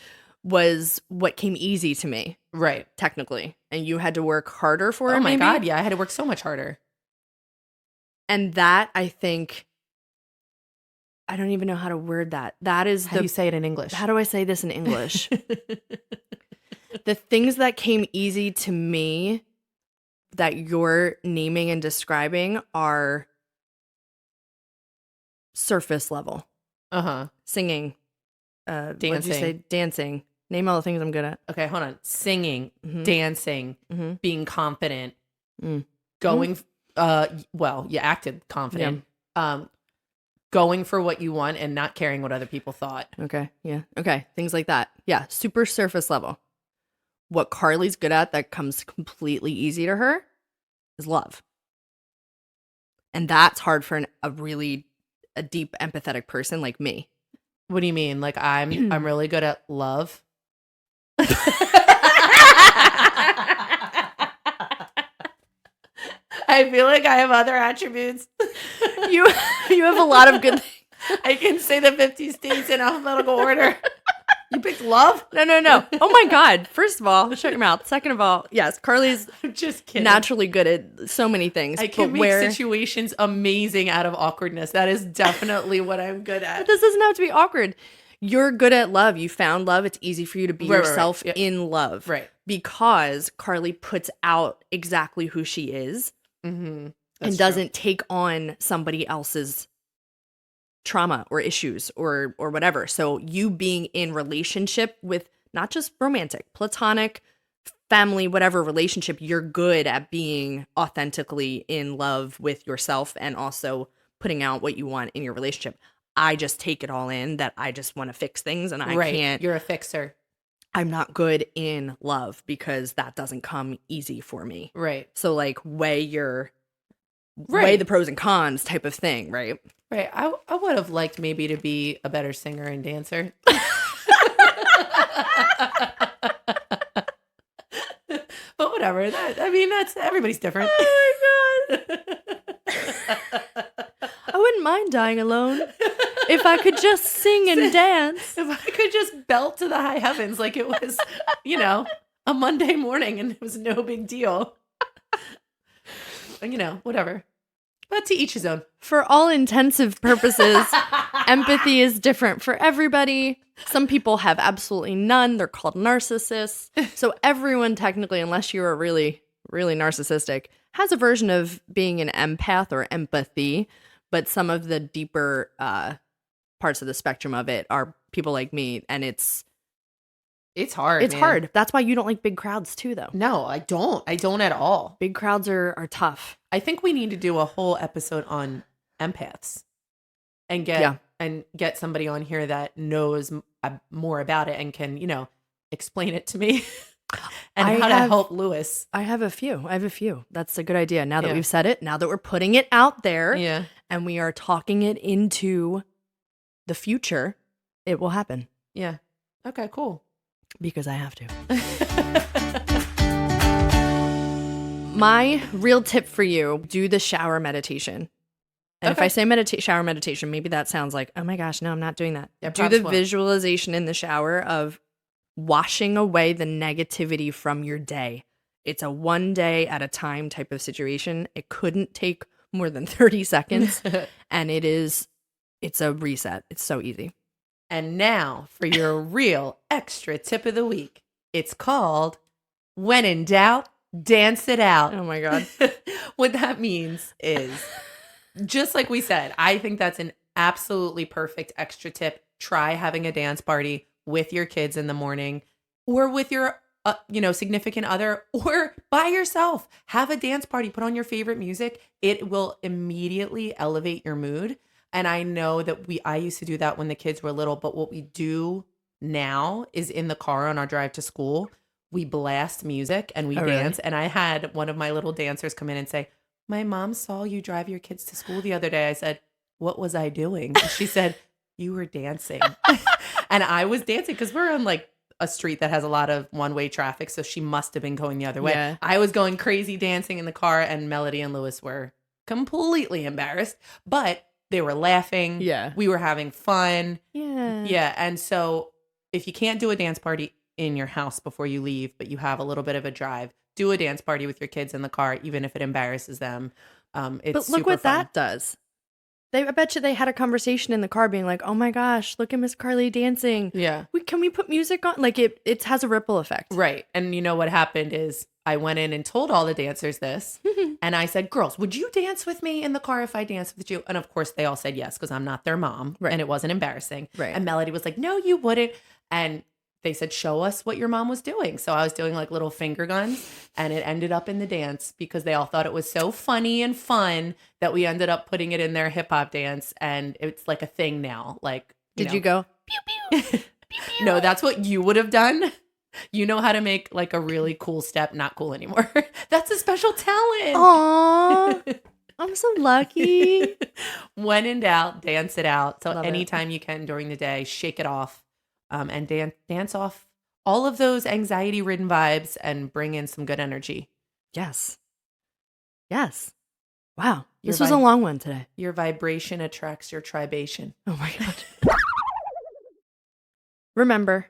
[SPEAKER 1] was what came easy to me.
[SPEAKER 2] Right.
[SPEAKER 1] Technically. And you had to work harder for it.
[SPEAKER 2] Oh my God. Yeah. I had to work so much harder.
[SPEAKER 1] And that, I think, I don't even know how to word that. That is
[SPEAKER 2] how do you say it in English?
[SPEAKER 1] How do I say this in English? The things that came easy to me that you're naming and describing are surface level. Singing.
[SPEAKER 2] Dancing.
[SPEAKER 1] What'd you say? Dancing. Name all the things I'm good at.
[SPEAKER 2] Okay, hold on. Singing, dancing, being confident, going, well, you acted confident.
[SPEAKER 1] Yeah.
[SPEAKER 2] Going for what you want and not caring what other people thought.
[SPEAKER 1] Okay, yeah. Okay, things like that. Yeah, super surface level. what Carly's good at that comes completely easy to her is love. And that's hard for a deep empathetic person like me.
[SPEAKER 2] What do you mean? Like I'm really good at love. I feel like I have other attributes.
[SPEAKER 1] You have a lot of good things.
[SPEAKER 2] I can say the 50 states in alphabetical order. You picked love?
[SPEAKER 1] No. Oh my God. First of all, shut your mouth. Second of all, yes, Carly's
[SPEAKER 2] I'm just kidding.
[SPEAKER 1] Naturally good at so many things.
[SPEAKER 2] I can make situations amazing out of awkwardness. That is definitely what I'm good at.
[SPEAKER 1] But this doesn't have to be awkward. You're good at love. You found love. It's easy for you to be yourself in love.
[SPEAKER 2] Right.
[SPEAKER 1] Because Carly puts out exactly who she is and doesn't take on somebody else's trauma or issues or whatever. So you being in relationship with not just romantic, platonic, family, whatever relationship, you're good at being authentically in love with yourself and also putting out what you want in your relationship. I just take it all in that I just want to fix things and I can't.
[SPEAKER 2] You're a fixer.
[SPEAKER 1] I'm not good in love because that doesn't come easy for me.
[SPEAKER 2] Right.
[SPEAKER 1] So like weigh the pros and cons type of thing, right?
[SPEAKER 2] Right. I would have liked maybe to be a better singer and dancer. But whatever. That's everybody's different.
[SPEAKER 1] Oh my God. I wouldn't mind dying alone if I could just sing and dance.
[SPEAKER 2] If I could just belt to the high heavens like it was, a Monday morning and it was no big deal. Whatever. But to each his own.
[SPEAKER 1] For all intensive purposes, empathy is different for everybody. Some people have absolutely none. They're called narcissists. So everyone technically, unless you're really, really narcissistic, has a version of being an empath or empathy. But some of the deeper parts of the spectrum of it are people like me. And it's
[SPEAKER 2] hard.
[SPEAKER 1] It's hard. That's why you don't like big crowds too, though.
[SPEAKER 2] No, I don't. I don't at all.
[SPEAKER 1] Big crowds are tough.
[SPEAKER 2] I think we need to do a whole episode on empaths and get somebody on here that knows more about it and can, explain it to me and how to help Lewis.
[SPEAKER 1] I have a few. That's a good idea. Now that we've said it, now that we're putting it out there and we are talking it into the future, it will happen.
[SPEAKER 2] Yeah. Okay, cool.
[SPEAKER 1] Because I have to. My real tip for you, do the shower meditation. And if I say shower meditation, maybe that sounds like, oh my gosh, no, I'm not doing that. Yeah, do the visualization in the shower of washing away the negativity from your day. It's a one day at a time type of situation. It couldn't take more than 30 seconds. And it's a reset. It's so easy.
[SPEAKER 2] And now for your real extra tip of the week. It's called When in Doubt, Dance It Out.
[SPEAKER 1] Oh my God.
[SPEAKER 2] What that means is, just like we said, I think that's an absolutely perfect extra tip. Try having a dance party with your kids in the morning or with your significant other or by yourself. Have a dance party. Put on your favorite music. It will immediately elevate your mood. And I know that I used to do that when the kids were little, but what we do now is in the car on our drive to school, we blast music and we dance. Really? And I had one of my little dancers come in and say, my mom saw you drive your kids to school the other day. I said, what was I doing? And she said, you were dancing. And I was dancing because we're on like a street that has a lot of one-way traffic. So she must have been going the other way. Yeah. I was going crazy dancing in the car and Melody and Lewis were completely embarrassed, but they were laughing.
[SPEAKER 1] Yeah.
[SPEAKER 2] We were having fun.
[SPEAKER 1] Yeah.
[SPEAKER 2] Yeah. And so if you can't do a dance party in your house before you leave, but you have a little bit of a drive, do a dance party with your kids in the car, even if it embarrasses them. It's
[SPEAKER 1] but look what fun. That does. I bet you they had a conversation in the car being like, oh my gosh, look at Miss Carly dancing.
[SPEAKER 2] Yeah.
[SPEAKER 1] Can we put music on? Like it has a ripple effect.
[SPEAKER 2] Right. And you know what happened is I went in and told all the dancers this. And I said, girls, would you dance with me in the car if I danced with you? And of course they all said yes, because I'm not their mom.
[SPEAKER 1] Right.
[SPEAKER 2] And it wasn't embarrassing.
[SPEAKER 1] Right.
[SPEAKER 2] And Melody was like, no, you wouldn't. And they said, show us what your mom was doing. So I was doing like little finger guns and it ended up in the dance because they all thought it was so funny and fun that we ended up putting it in their hip hop dance. And it's like a thing now. Like,
[SPEAKER 1] did you go, pew, pew, pew, pew?
[SPEAKER 2] No, that's what you would have done. You know how to make like a really cool step not cool anymore. That's a special talent.
[SPEAKER 1] Aw, I'm so lucky.
[SPEAKER 2] When in doubt, dance it out. So
[SPEAKER 1] Love it.
[SPEAKER 2] anytime you can during the day, shake it off, and dance off all of those anxiety-ridden vibes and bring in some good energy.
[SPEAKER 1] Yes. Yes. Wow. This
[SPEAKER 2] Your
[SPEAKER 1] was a long one today.
[SPEAKER 2] Your vibration attracts your tribation.
[SPEAKER 1] Oh my God. Remember,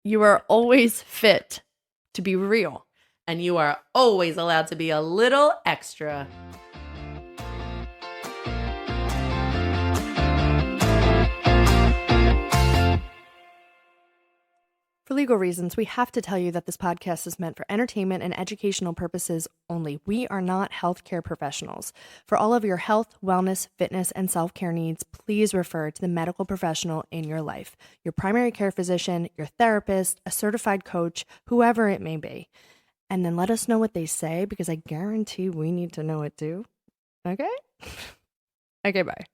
[SPEAKER 1] you are always fit to be real.
[SPEAKER 2] And you are always allowed to be a little extra.
[SPEAKER 1] For legal reasons, we have to tell you that this podcast is meant for entertainment and educational purposes only. We are not healthcare professionals. For all of your health, wellness, fitness, and self-care needs, please refer to the medical professional in your life, your primary care physician, your therapist, a certified coach, whoever it may be. And then let us know what they say, because I guarantee we need to know it too. Okay? Okay, bye.